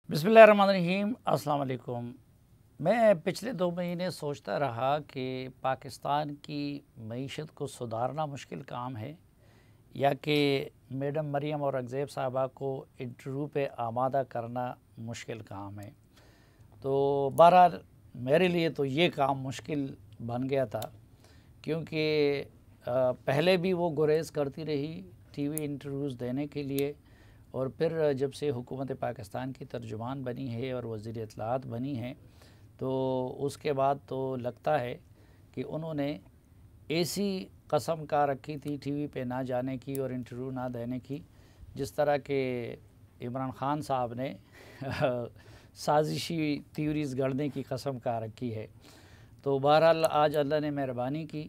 بسم اللہ الرحمن الرحیم، السلام علیکم۔ میں پچھلے 2 مہینے سوچتا رہا کہ پاکستان کی معیشت کو سدھارنا مشکل کام ہے یا کہ میڈم مریم اورنگزیب صاحبہ کو انٹرویو پہ آمادہ کرنا مشکل کام ہے۔ تو بہرحال میرے لیے تو یہ کام مشکل بن گیا تھا، کیونکہ پہلے بھی وہ گریز کرتی رہی ٹی وی انٹرویوز دینے کے لیے، اور پھر جب سے حکومت پاکستان کی ترجمان بنی ہے اور وزیر اطلاعات بنی ہے تو اس کے بعد تو لگتا ہے کہ انہوں نے ایسی قسم کا رکھی تھی ٹی وی پہ نہ جانے کی اور انٹرویو نہ دینے کی، جس طرح کہ عمران خان صاحب نے سازشی تھیوریز گڑھنے کی قسم کا رکھی ہے۔ تو بہرحال آج اللہ نے مہربانی کی،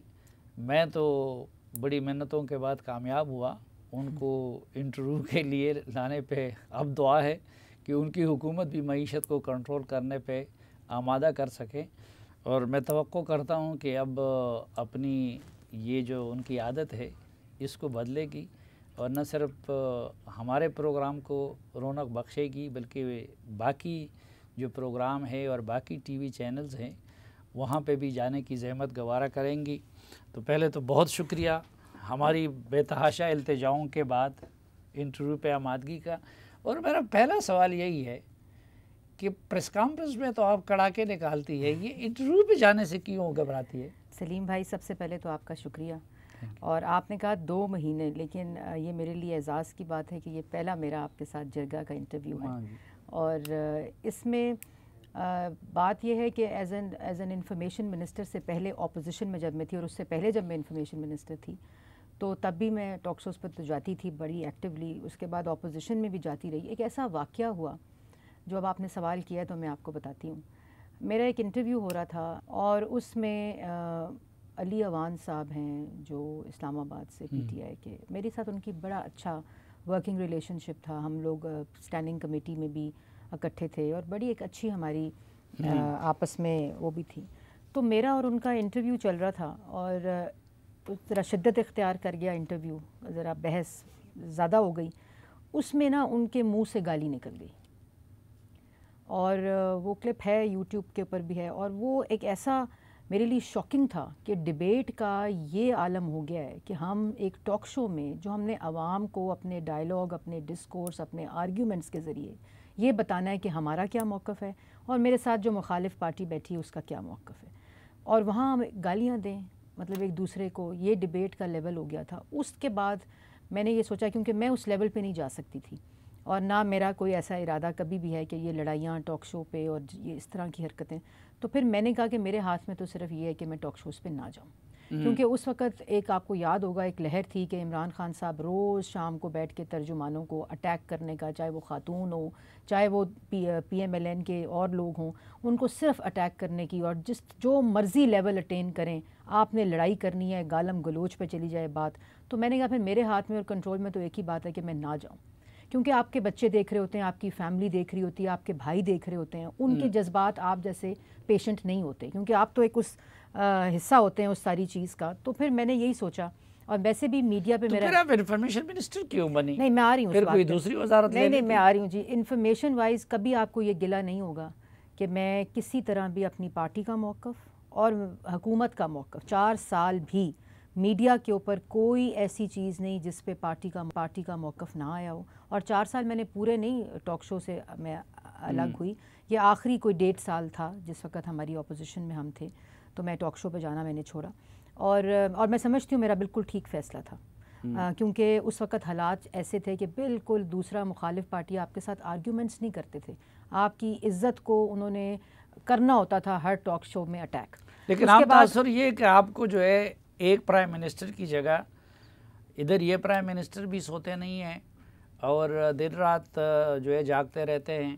میں تو بڑی محنتوں کے بعد کامیاب ہوا ان کو انٹرویو کے لیے لانے پہ۔ اب دعا ہے کہ ان کی حکومت بھی معیشت کو کنٹرول کرنے پہ آمادہ کر سکے، اور میں توقع کرتا ہوں کہ اب اپنی یہ جو ان کی عادت ہے اس کو بدلے گی، اور نہ صرف ہمارے پروگرام کو رونق بخشے گی بلکہ باقی جو پروگرام ہے اور باقی ٹی وی چینلز ہیں وہاں پہ بھی جانے کی زحمت گوارہ کریں گی۔ تو پہلے تو بہت شکریہ ہماری بے تحاشا التجاؤں کے بعد انٹرویو پہ آمادگی کا۔ اور میرا پہلا سوال یہی ہے کہ پریس کانفرنس میں تو آپ کڑاکے نکالتی ہے، یہ انٹرویو پہ جانے سے کیوں گھبراتی ہے؟ سلیم بھائی، سب سے پہلے تو آپ کا شکریہ، اور آپ نے کہا 2 مہینے، لیکن یہ میرے لیے اعزاز کی بات ہے کہ یہ پہلا میرا آپ کے ساتھ جرگہ کا انٹرویو ہے، اور اس میں بات یہ ہے کہ ایز این انفارمیشن منسٹر سے پہلے اپوزیشن میں جب میں تھی، اور اس سے پہلے جب میں انفارمیشن منسٹر تھی تو تب بھی میں ٹاک شوز پر تو جاتی تھی بڑی ایکٹیولی، اس کے بعد اپوزیشن میں بھی جاتی رہی۔ ایک ایسا واقعہ ہوا جو اب آپ نے سوال کیا ہے تو میں آپ کو بتاتی ہوں۔ میرا ایک انٹرویو ہو رہا تھا اور اس میں علی اوان صاحب ہیں جو اسلام آباد سے پی ٹی آئی کے، میرے ساتھ ان کی بڑا اچھا ورکنگ ریلیشن شپ تھا، ہم لوگ اسٹینڈنگ کمیٹی میں بھی اکٹھے تھے اور بڑی ایک اچھی ہماری آپس میں وہ بھی تھی۔ تو میرا اور ان کا انٹرویو چل رہا تھا، اور ذرا شدت اختیار کر گیا انٹرویو، ذرا بحث زیادہ ہو گئی، اس میں نا ان کے منہ سے گالی نکل گئی، اور وہ کلپ ہے یوٹیوب کے اوپر بھی ہے، اور وہ ایک ایسا میرے لیے شاکنگ تھا کہ ڈیبیٹ کا یہ عالم ہو گیا ہے کہ ہم ایک ٹاک شو میں جو ہم نے عوام کو اپنے ڈائلاگ، اپنے ڈسکورس، اپنے آرگیومنٹس کے ذریعے یہ بتانا ہے کہ ہمارا کیا موقف ہے اور میرے ساتھ جو مخالف پارٹی بیٹھی ہے اس کا کیا موقف ہے، اور وہاں ہم گالیاں دیں، مطلب ایک دوسرے کو، یہ ڈیبیٹ کا لیول ہو گیا تھا۔ اس کے بعد میں نے یہ سوچا، کیونکہ میں اس لیول پہ نہیں جا سکتی تھی، اور نہ میرا کوئی ایسا ارادہ کبھی بھی ہے کہ یہ لڑائیاں ٹاک شو پہ اور یہ اس طرح کی حرکتیں، تو پھر میں نے کہا کہ میرے ہاتھ میں تو صرف یہ ہے کہ میں ٹاک شوز پہ نہ جاؤں، کیونکہ اس وقت ایک آپ کو یاد ہوگا ایک لہر تھی کہ عمران خان صاحب روز شام کو بیٹھ کے ترجمانوں کو اٹیک کرنے کا، چاہے وہ خاتون ہو، چاہے وہ پی ایم ایل این کے اور لوگ ہوں، ان کو صرف اٹیک کرنے کی، اور جو مرضی لیول اٹین کریں، آپ نے لڑائی کرنی ہے، گالم گلوچ پہ چلی جائے بات۔ تو میں نے کہا پھر میرے ہاتھ میں اور کنٹرول میں تو ایک ہی بات ہے کہ میں نہ جاؤں، کیونکہ آپ کے بچے دیکھ رہے ہوتے ہیں، آپ کی فیملی دیکھ رہی ہوتی ہے، آپ کے بھائی دیکھ رہے ہوتے ہیں، ان کے جذبات آپ جیسے پیشنٹ نہیں ہوتے، کیونکہ آپ تو ایک اس حصہ ہوتے ہیں اس ساری چیز کا۔ تو پھر میں نے یہی سوچا، اور ویسے بھی میڈیا پہ میرا، پھر آپ انفارمیشن منسٹر کیوں بنی؟ نہیں میں آ رہی ہوں، پھر کوئی دوسری وزارت نہیں میں آ رہی ہوں جی۔ انفارمیشن وائز کبھی آپ کو یہ گلہ نہیں ہوگا کہ میں کسی طرح بھی اپنی پارٹی کا موقف اور حکومت کا موقف، 4 سال بھی میڈیا کے اوپر کوئی ایسی چیز نہیں جس پہ پارٹی کا موقف نہ آیا ہو، اور 4 سال میں نے پورے نہیں ٹاک شو سے میں الگ ہوئی، یہ آخری کوئی 1.5 سال تھا جس وقت ہماری اپوزیشن میں ہم تھے، تو میں ٹاک شو پہ جانا میں نے چھوڑا، اور میں سمجھتی ہوں میرا بالکل ٹھیک فیصلہ تھا، کیونکہ اس وقت حالات ایسے تھے کہ بالکل دوسرا مخالف پارٹی آپ کے ساتھ آرگیومنٹس نہیں کرتے تھے، آپ کی عزت کو انہوں نے کرنا ہوتا تھا ہر ٹاک شو میں اٹیک۔ لیکن آپ تاثر یہ کہ آپ کو جو ہے ایک پرائم منسٹر کی جگہ ادھر یہ پرائم منسٹر بھی سوتے نہیں ہیں اور دن رات جو ہے جاگتے رہتے ہیں،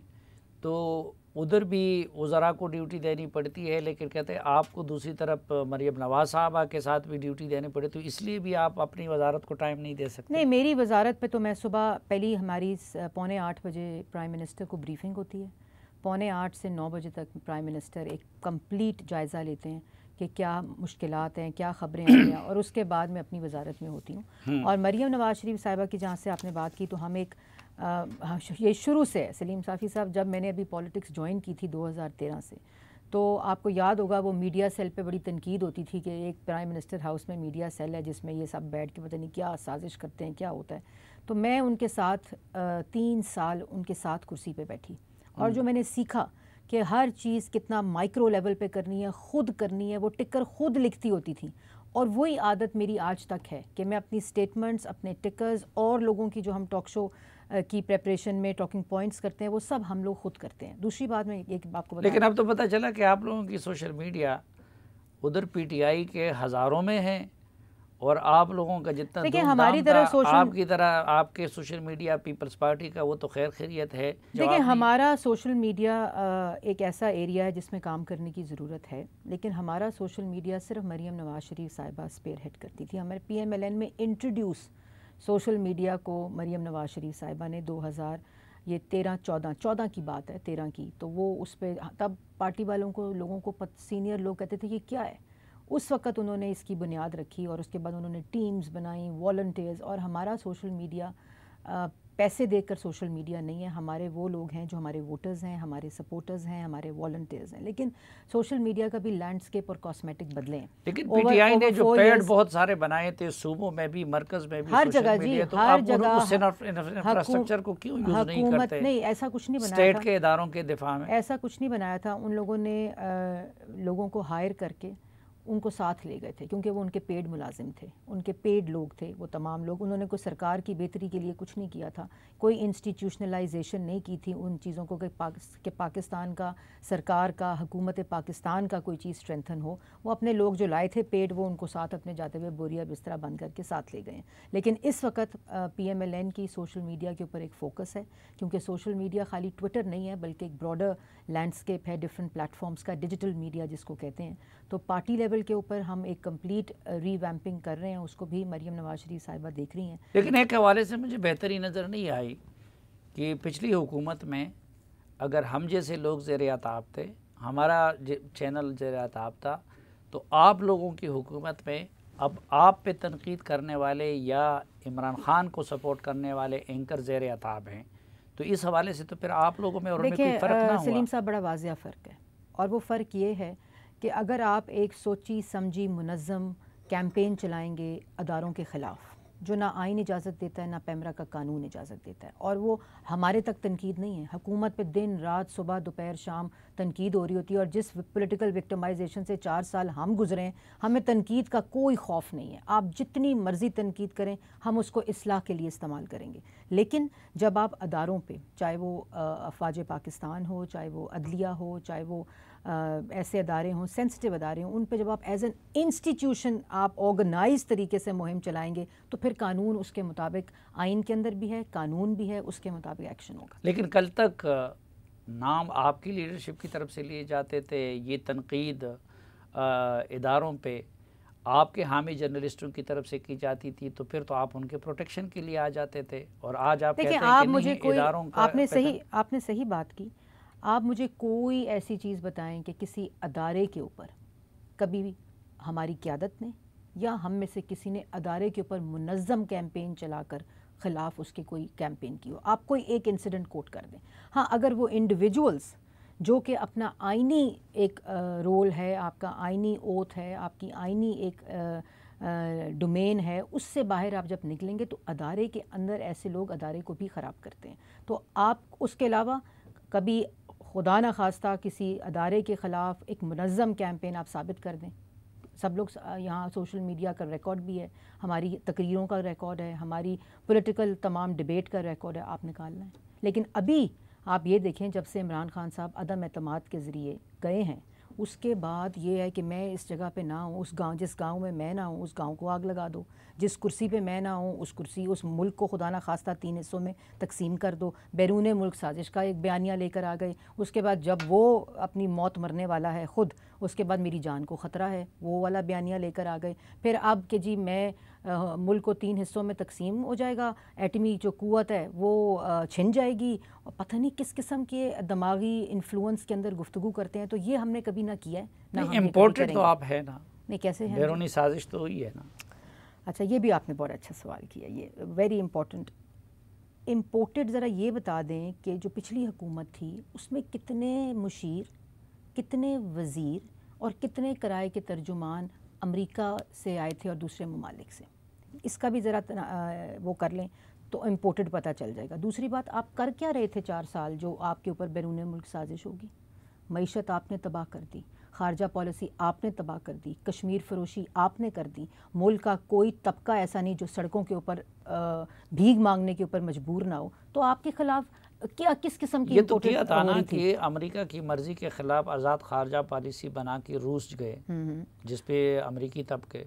تو ادھر بھی وزراء کو ڈیوٹی دینی پڑتی ہے، لیکن کہتے ہیں آپ کو دوسری طرف مریم نواز صاحبہ کے ساتھ بھی ڈیوٹی دینی پڑے، تو اس لیے بھی آپ اپنی وزارت کو ٹائم نہیں دے سکتے؟ نہیں، میری وزارت پہ تو میں صبح پہلی ہماری 7:45 بجے پرائم منسٹر کو بریفنگ ہوتی ہے، 7:45 سے 9 بجے تک پرائم منسٹر ایک کمپلیٹ جائزہ لیتے ہیں کہ کیا مشکلات ہیں، کیا خبریں آئی ہیں، اور اس کے بعد میں اپنی وزارت میں ہوتی ہوں۔ اور مریم نواز شریف صاحبہ کی جہاں سے آپ نے بات کی، تو ہم ایک یہ شروع سے سلیم صافی صاحب جب میں نے ابھی پالیٹکس جوائن کی تھی 2013 سے، تو آپ کو یاد ہوگا وہ میڈیا سیل پہ بڑی تنقید ہوتی تھی کہ ایک پرائم منسٹر ہاؤس میں میڈیا سیل ہے جس میں یہ سب بیٹھ کے پتہ نہیں کیا سازش کرتے ہیں، کیا ہوتا ہے. تو میں ان کے ساتھ 3 سال ان کے ساتھ کرسی پہ بیٹھی، اور جو میں نے سیکھا کہ ہر چیز کتنا مائکرو لیول پہ کرنی ہے، خود کرنی ہے، وہ ٹکر خود لکھتی ہوتی تھیں. اور وہی عادت میری آج تک ہے کہ میں اپنی سٹیٹمنٹس، اپنے ٹکرز اور لوگوں کی جو ہم ٹاک شو کی پریپریشن میں ٹاکنگ پوائنٹس کرتے ہیں وہ سب ہم لوگ خود کرتے ہیں. دوسری بات میں ایک آپ کو لیکن اب تو پتہ چلا کہ آپ لوگوں کی سوشل میڈیا ادھر پی ٹی آئی کے ہزاروں میں ہیں، اور آپ لوگوں کا جتنا دھوم دھام تھا آپ کی طرح آپ کے سوشل میڈیا پیپلز پارٹی کا وہ تو خیر خیریت ہے. دیکھیں ہمارا سوشل میڈیا ایک ایسا ایریا ہے جس میں کام کرنے کی ضرورت ہے، لیکن ہمارا سوشل میڈیا صرف مریم نواز شریف صاحبہ اسپیئر ہیڈ کرتی تھی. ہمارے پی ایم ایل این میں انٹروڈیوس سوشل میڈیا کو مریم نواز شریف صاحبہ نے 2014 کی بات ہے، 13 کی. تو وہ اس پہ تب پارٹی والوں کو، لوگوں کو سینئر لوگ کہتے تھے کہ کیا ہے. اس وقت انہوں نے اس کی بنیاد رکھی اور اس کے بعد انہوں نے ٹیمز بنائیں، والنٹیئرز. اور ہمارا سوشل میڈیا پیسے دے کر سوشل میڈیا نہیں ہے، ہمارے وہ لوگ ہیں جو ہمارے ووٹرز ہیں، ہمارے سپورٹرز ہیں، ہمارے والنٹیئرز ہیں. لیکن سوشل میڈیا کا بھی لینڈسکیپ اور کاسمیٹک بدلے ہیں. لیکن پی ٹی آئی نے جو پیڈ بہت سارے بنائے تھے صوبوں میں بھی، مرکز میں بھی، ہر جگہ جی ہر جگہ انفراسٹرکچر کو کیوں یوز نہیں حکومت کرتے؟ نہیں ایسا کچھ نہیں بنایا اسٹیٹ تھا، کے اداروں کے دفاع میں ایسا کچھ نہیں بنایا تھا. ان لوگوں نے لوگوں کو ہائر کر کے ان کو ساتھ لے گئے تھے کیونکہ وہ ان کے پیڈ ملازم تھے، ان کے پیڈ لوگ تھے وہ تمام لوگ. انہوں نے کوئی سرکار کی بہتری کے لیے کچھ نہیں کیا تھا، کوئی انسٹیٹیوشنلائزیشن نہیں کی تھی ان چیزوں کو کہ پاکستان کا، سرکار کا، حکومت پاکستان کا کوئی چیز اسٹرینتھن ہو. وہ اپنے لوگ جو لائے تھے پیڈ وہ ان کو ساتھ اپنے جاتے ہوئے بوریا بسترا بند کر کے ساتھ لے گئے ہیں. لیکن اس وقت پی ایم ایل این کی سوشل میڈیا کے اوپر ایک فوکس ہے، کیونکہ سوشل میڈیا خالی ٹویٹر نہیں ہے بلکہ ایک براڈر لینڈسکیپ ہے ڈفرینٹ پلیٹ فارمز کا، ڈیجیٹل میڈیا جس کو کہتے ہیں. تو پارٹی لیول کے اوپر ہم ایک کمپلیٹ ری ویمپنگ کر رہے ہیں، اس کو بھی مریم نواز شریف صاحبہ دیکھ رہی ہیں. لیکن ایک حوالے سے مجھے بہتری نظر نہیں آئی کہ پچھلی حکومت میں اگر ہم جیسے لوگ زیر اعتاب تھے، ہمارا چینل زیر اعتاب تھا، تو آپ لوگوں کی حکومت میں اب آپ پہ تنقید کرنے والے یا عمران خان کو سپورٹ کرنے والے اینکر زیر اعتاب ہیں. تو اس حوالے سے تو پھر آپ لوگوں میں اور ان میں کوئی فرق نہ ہوا؟ سلیم صاحب بڑا واضح فرق ہے، اور وہ فرق یہ ہے کہ اگر آپ ایک سوچی سمجھی منظم کیمپین چلائیں گے اداروں کے خلاف جو نہ آئین اجازت دیتا ہے نہ پیمرا کا قانون اجازت دیتا ہے، اور وہ ہمارے تک تنقید نہیں ہے، حکومت پہ دن رات صبح دوپہر شام تنقید ہو رہی ہوتی ہے، اور جس پولیٹیکل وکٹمائزیشن سے 4 سال ہم گزرے ہیں ہمیں تنقید کا کوئی خوف نہیں ہے. آپ جتنی مرضی تنقید کریں ہم اس کو اصلاح کے لیے استعمال کریں گے. لیکن جب آپ اداروں پہ، چاہے وہ افواج پاکستان ہو، چاہے وہ عدلیہ ہو، چاہے وہ ایسے ادارے ہوں، سینسٹیو ادارے ہوں، ان پہ جب آپ ایز این انسٹیٹیوشن آپ آرگنائز طریقے سے مہم چلائیں گے تو پھر قانون اس کے مطابق، آئین کے اندر بھی ہے، قانون بھی ہے، اس کے مطابق ایکشن ہوگا. لیکن کل تک نام آپ کی لیڈرشپ کی طرف سے لیے جاتے تھے، یہ تنقید اداروں پہ آپ کے حامی جرنلسٹوں کی طرف سے کی جاتی تھی، تو پھر تو آپ ان کے پروٹیکشن کے لیے آ جاتے تھے. اور آج آپ کہتے ہیں کہ نہیں، اداروں کا آپ نے صحیح بات کی. آپ مجھے کوئی ایسی چیز بتائیں کہ کسی ادارے کے اوپر کبھی بھی ہماری قیادت نے یا ہم میں سے کسی نے ادارے کے اوپر منظم کیمپین چلا کر خلاف اس کی کوئی کیمپین کی ہو. آپ کوئی ایک انسیڈنٹ کوٹ کر دیں. ہاں، اگر وہ انڈیویجولز جو کہ اپنا آئینی ایک رول ہے، آپ کا آئینی اوتھ ہے، آپ کی آئینی ایک ڈومین ہے، اس سے باہر آپ جب نکلیں گے تو ادارے کے اندر ایسے لوگ ادارے کو بھی خراب کرتے ہیں. تو آپ اس کے علاوہ کبھی خدا نہ خواستہ کسی ادارے کے خلاف ایک منظم کیمپین آپ ثابت کر دیں. سب لوگ یہاں سوشل میڈیا کا ریکارڈ بھی ہے، ہماری تقریروں کا ریکارڈ ہے، ہماری پولیٹیکل تمام ڈیبیٹ کا ریکارڈ ہے، آپ نکالنا ہے. لیکن ابھی آپ یہ دیکھیں جب سے عمران خان صاحب عدم اعتماد کے ذریعے گئے ہیں، اس کے بعد یہ ہے کہ میں اس جگہ پہ نہ ہوں، جس گاؤں میں میں نہ ہوں اس گاؤں کو آگ لگا دو، جس کرسی پہ میں نہ ہوں اس ملک کو خدا نہ خواستہ 3 حصوں میں تقسیم کر دو. بیرون ملک سازش کا ایک بیانیہ لے کر آ گئے. اس کے بعد جب وہ اپنی موت مرنے والا ہے خود، اس کے بعد میری جان کو خطرہ ہے، وہ والا بیانیہ لے کر آ گئے. پھر اب کہ جی میں ملک کو 3 حصوں میں تقسیم ہو جائے گا، ایٹمی جو قوت ہے وہ چھن جائے گی، اور پتہ نہیں کس قسم کے دماغی انفلوئنس کے اندر گفتگو کرتے ہیں. تو یہ ہم نے کبھی نہ کیا ہے، نہ ہم امپورٹڈ تو آپ ہے نا. نہیں، کیسے ہیں؟ بیرونی سازش تو ہوئی ہے نا. اچھا، یہ بھی آپ نے بہت اچھا سوال کیا، یہ ویری امپورٹنٹ. امپورٹڈ ذرا یہ بتا دیں کہ جو پچھلی حکومت تھی اس میں کتنے مشیر، کتنے وزیر اور کتنے کرائے کے ترجمان امریکہ سے آئے تھے اور دوسرے ممالک سے، اس کا بھی ذرا وہ کر لیں تو امپورٹڈ پتہ چل جائے گا۔ دوسری بات، آپ کر کیا رہے تھے 4 سال جو آپ کے اوپر بیرون ملک سازش ہوگی؟ معیشت آپ نے تباہ کر دی، خارجہ پالیسی آپ نے تباہ کر دی، کشمیر فروشی آپ نے کر دی، ملک کا کوئی طبقہ ایسا نہیں جو سڑکوں کے اوپر بھیک مانگنے کے اوپر مجبور نہ ہو۔ تو آپ کے خلاف کیا کس قسم کی یہ تو کیا تھا نا کہ امریکہ کی مرضی کے خلاف آزاد خارجہ پالیسی بنا کے روس گئے، جس پہ امریکی طبقے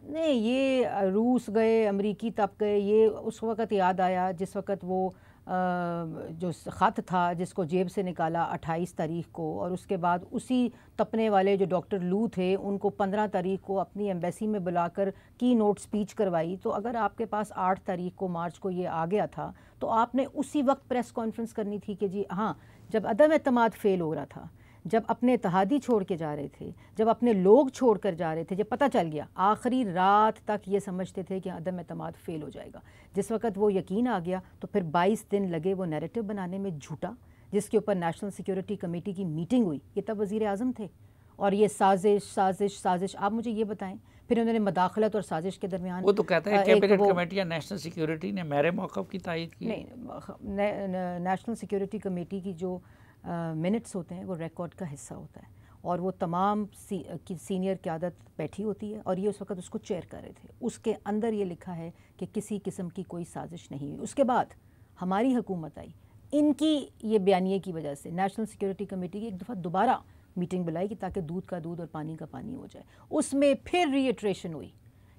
نہیں، یہ روس گئے، امریکی طبقے، یہ اس وقت یاد آیا جس وقت وہ جو خط تھا جس کو جیب سے نکالا 28 تاریخ کو، اور اس کے بعد اسی تپنے والے جو ڈاکٹر لو تھے ان کو 15 تاریخ کو اپنی ایمبیسی میں بلا کر کی نوٹ سپیچ کروائی۔ تو اگر آپ کے پاس 8 تاریخ کو مارچ کو یہ آ گیا تھا تو آپ نے اسی وقت پریس کانفرنس کرنی تھی کہ جی ہاں، جب عدم اعتماد فیل ہو رہا تھا، جب اپنے اتحادی چھوڑ کے جا رہے تھے، جب اپنے لوگ چھوڑ کر جا رہے تھے، جب پتہ چل گیا، آخری رات تک یہ سمجھتے تھے کہ عدم اعتماد فیل ہو جائے گا، جس وقت وہ یقین آ گیا تو پھر 22 دن لگے وہ نیریٹو بنانے میں جھوٹا، جس کے اوپر نیشنل سیکیورٹی کمیٹی کی میٹنگ ہوئی، یہ تب وزیر اعظم تھے، اور یہ سازش آپ مجھے یہ بتائیں، پھر انہوں نے مداخلت اور سازش کے درمیان وہ تو کہتا ہے کیبنٹ کمیٹی یا نیشنل سیکیورٹی نے میرے موقف کی تائید کی۔ نہیں، نیشنل سیکیورٹی کمیٹی کی جو منٹس ہوتے ہیں وہ ریکارڈ کا حصہ ہوتا ہے، اور وہ تمام سینئر قیادت بیٹھی ہوتی ہے، اور یہ اس وقت اس کو چیئر کر رہے تھے۔ اس کے اندر یہ لکھا ہے کہ کسی قسم کی کوئی سازش نہیں ہوئی۔ اس کے بعد ہماری حکومت آئی، ان کی یہ بیانیے کی وجہ سے نیشنل سیکیورٹی کمیٹی کی ایک دفعہ دوبارہ میٹنگ بلائی کہ تاکہ دودھ کا دودھ اور پانی کا پانی ہو جائے۔ اس میں پھر ری ایٹریشن ہوئی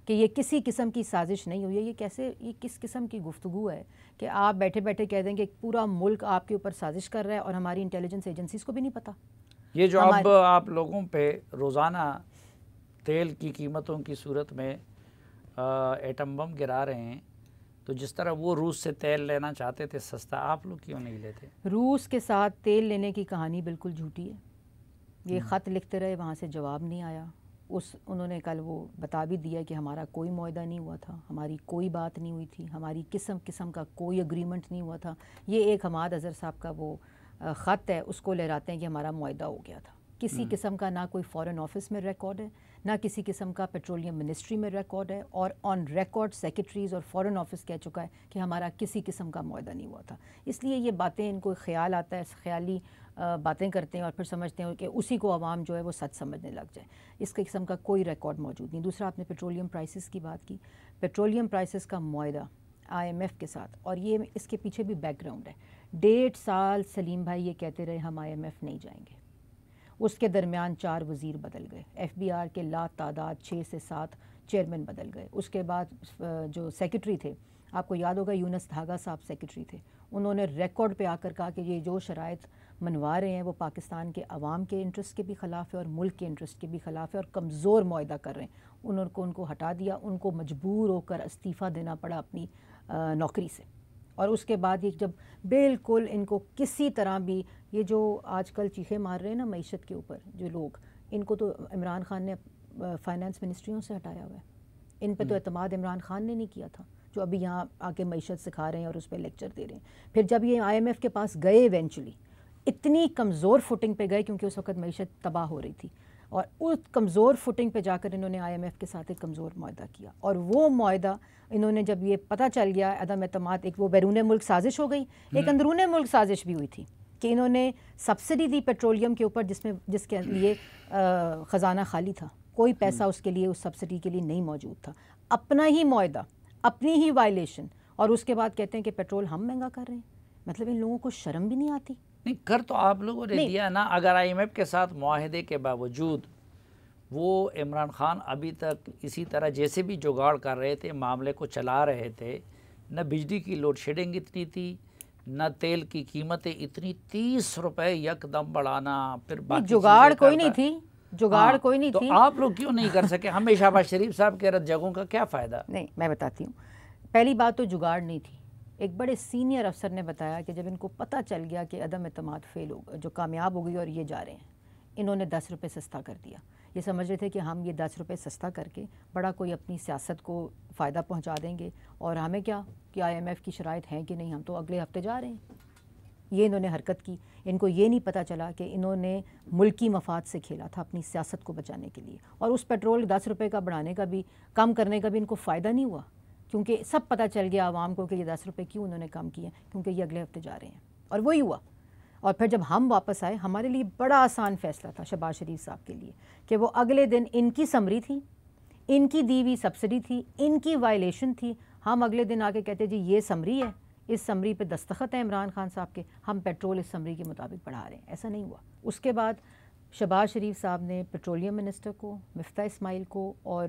کہ یہ کسی قسم کی سازش نہیں ہوئی ہے۔ یہ کس قسم کی گفتگو ہے کہ آپ بیٹھے بیٹھے کہہ دیں کہ پورا ملک آپ کے اوپر سازش کر رہا ہے اور ہماری انٹیلیجنس ایجنسیز کو بھی نہیں پتہ۔ یہ جو اب آپ لوگوں پہ روزانہ تیل کی قیمتوں کی صورت میں ایٹم بم گرا رہے ہیں، تو جس طرح وہ روس سے تیل لینا چاہتے تھے سستا، آپ لوگ کیوں نہیں لیتے؟ روس کے ساتھ تیل لینے کی کہانی بالکل جھوٹی ہے۔ یہ خط لکھتے رہے، وہاں سے جواب نہیں آیا۔ انہوں نے کل وہ بتا بھی دیا کہ ہمارا کوئی معاہدہ نہیں ہوا تھا، ہماری کوئی بات نہیں ہوئی تھی، ہماری قسم کا کوئی اگریمنٹ نہیں ہوا تھا۔ یہ ایک حماد اظہر صاحب کا وہ خط ہے، اس کو لہراتے ہیں کہ ہمارا معاہدہ ہو گیا تھا۔ کسی قسم کا نہ کوئی فارن آفس میں ریکارڈ ہے، نہ کسی قسم کا پیٹرولیم منسٹری میں ریکارڈ ہے، اور آن ریکارڈ سیکرٹریز اور فارن آفس کہہ چکا ہے کہ ہمارا کسی قسم کا معاہدہ نہیں ہوا تھا۔ اس لیے یہ باتیں ان کو خیال آتا ہے، خیالی باتیں کرتے ہیں اور پھر سمجھتے ہیں کہ اسی کو عوام جو ہے وہ سچ سمجھنے لگ جائے۔ اس قسم کا کوئی ریکارڈ موجود نہیں۔ دوسرا، آپ نے پیٹرولیم پرائسز کی بات کی۔ پیٹرولیم پرائسز کا معاہدہ IMF کے ساتھ، اور یہ اس کے پیچھے بھی بیک گراؤنڈ ہے۔ 1.5 سال سلیم بھائی یہ کہتے رہے ہم IMF نہیں جائیں گے۔ اس کے درمیان 4 وزیر بدل گئے، FBR کے لا تعداد 6 سے 7 چیئرمین بدل گئے۔ اس کے بعد جو سیکرٹری تھے، آپ کو یاد ہوگا یونس دھاگا صاحب سیکرٹری تھے، انہوں نے ریکارڈ پہ آ کر کہا کہ یہ جو شرائط منوا رہے ہیں وہ پاکستان کے عوام کے انٹرسٹ کے بھی خلاف ہے اور ملک کے انٹرسٹ کے بھی خلاف ہے اور کمزور معاہدہ کر رہے ہیں۔ ان کو ہٹا دیا، ان کو مجبور ہو کر استعفیٰ دینا پڑا اپنی نوکری سے۔ اور اس کے بعد یہ جب بالکل ان کو کسی طرح بھی، یہ جو آج کل چیخیں مار رہے ہیں نا معیشت کے اوپر جو لوگ، ان کو تو عمران خان نے فائنانس منسٹریوں سے ہٹایا ہوا ہے۔ ان پہ تو اعتماد عمران خان نے نہیں کیا تھا، جو ابھی یہاں آ کے معیشت سکھا رہے ہیں اور اس پہ لیکچر دے رہے ہیں۔ پھر جب یہ IMF کے پاس گئے ایونچولی، اتنی کمزور فوٹنگ پہ گئے کیونکہ اس وقت معیشت تباہ ہو رہی تھی، اور اس کمزور فوٹنگ پہ جا کر انہوں نے IMF کے ساتھ ایک کمزور معاہدہ کیا، اور وہ معاہدہ انہوں نے جب یہ پتہ چل گیا عدم اعتماد، ایک وہ بیرون ملک سازش ہو گئی، ایک اندرون ملک سازش بھی ہوئی تھی کہ انہوں نے سبسڈی دی پیٹرولیم کے اوپر جس کے لیے خزانہ خالی تھا، کوئی پیسہ اس کے لیے اس سبسڈی کے لیے نہیں موجود تھا۔ اپنا ہی معاہدہ، اپنی ہی وائلیشن، اور اس کے بعد کہتے ہیں کہ پیٹرول ہم مہنگا کر رہے ہیں۔ مطلب ان لوگوں کو شرم بھی نہیں آتی؟ نہیں، کر تو آپ لوگوں نے دیا نا۔ اگر IMF کے ساتھ معاہدے کے باوجود وہ عمران خان ابھی تک اسی طرح جیسے بھی جگاڑ کر رہے تھے معاملے کو چلا رہے تھے، نہ بجلی کی لوڈ شیڈنگ اتنی تھی، نہ تیل کی قیمتیں اتنی، 30 روپے یک دم بڑھانا، پھر باقی جگاڑ کوئی نہیں تھی، جگاڑ کوئی نہیں تھی۔ تو آپ لوگ کیوں نہیں کر سکے؟ ہمیں شہباز شریف صاحب کے رد جگہوں کا کیا فائدہ؟ نہیں، میں بتاتی ہوں۔ پہلی بات تو جگاڑ نہیں تھی۔ ایک بڑے سینئر افسر نے بتایا کہ جب ان کو پتہ چل گیا کہ عدم اعتماد فیل ہوگا، جو کامیاب ہو گئی اور یہ جا رہے ہیں، انہوں نے 10 روپے سستا کر دیا۔ یہ سمجھ رہے تھے کہ ہم یہ 10 روپے سستا کر کے بڑا کوئی اپنی سیاست کو فائدہ پہنچا دیں گے، اور ہمیں کیا کہ IMF کی شرائط ہیں کہ نہیں، ہم تو اگلے ہفتے جا رہے ہیں۔ یہ انہوں نے حرکت کی، ان کو یہ نہیں پتہ چلا کہ انہوں نے ملکی مفاد سے کھیلا تھا اپنی سیاست کو بچانے کے لیے، اور اس پیٹرول 10 روپے کا بڑھانے کا بھی، کم کرنے کا بھی ان کو فائدہ نہیں ہوا، کیونکہ سب پتہ چل گیا عوام کو کہ یہ 10 روپے کیوں انہوں نے کم کیے، کیونکہ یہ اگلے ہفتے جا رہے ہیں، اور وہی ہوا۔ اور پھر جب ہم واپس آئے، ہمارے لیے بڑا آسان فیصلہ تھا شہباز شریف صاحب کے لیے کہ وہ اگلے دن، ان کی سمری تھی، ان کی دی ہوئی سبسڈی تھی، ان کی وائلیشن تھی، ہم اگلے دن آ کے کہتے جی یہ سمری ہے، اس سمری پہ دستخط ہیں عمران خان صاحب کے، ہم پیٹرول اس سمری کے مطابق بڑھا رہے ہیں۔ ایسا نہیں ہوا۔ اس کے بعد شہباز شریف صاحب نے پیٹرولیم منسٹر کو، مفتاح اسماعیل کو، اور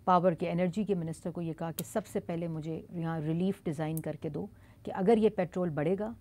پاور کے انرجی کے منسٹر کو یہ کہا کہ سب سے پہلے مجھے یہاں ریلیف ڈیزائن کر کے دو کہ اگر یہ پیٹرول بڑھے گا،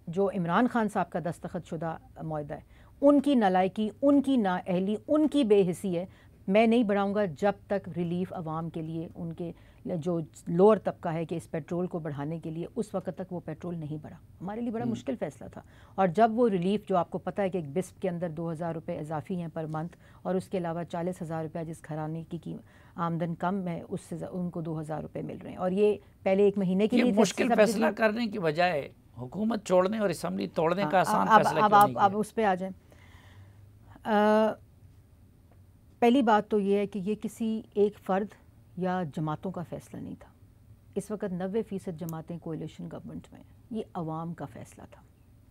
جو عمران خان صاحب کا دستخط شدہ معاہدہ ہے، ان کی نالائکی، ان کی نااہلی، ان کی بے حسی ہے، میں نہیں بڑھاؤں گا جب تک ریلیف عوام کے لیے، ان کے جو لوور طبقہ ہے کہ اس پیٹرول کو بڑھانے کے لیے، اس وقت تک وہ پیٹرول نہیں بڑھا۔ ہمارے لیے بڑا مشکل فیصلہ تھا، اور جب وہ ریلیف، جو آپ کو پتہ ہے کہ ایک بسپ کے اندر 2000 روپے اضافی ہیں پر منتھ، اور اس کے علاوہ 40,000 روپے جس گھرانے کی آمدن کم ہے اس سے ان کو 2000 روپے مل رہے ہیں، اور یہ پہلے ایک مہینے کے لیے مشکل فیصلہ کرنے کی بجائے حکومت چھوڑنے اور اسمبلی توڑنے کا آسان فیصلہ کیوں نہیں کیا؟ اب اس پہ آ جائیں۔ پہلی بات تو یہ ہے کہ یہ کسی ایک فرد یا جماعتوں کا فیصلہ نہیں تھا۔ اس وقت 90% جماعتیں کولیشن گورنمنٹ میں، یہ عوام کا فیصلہ تھا،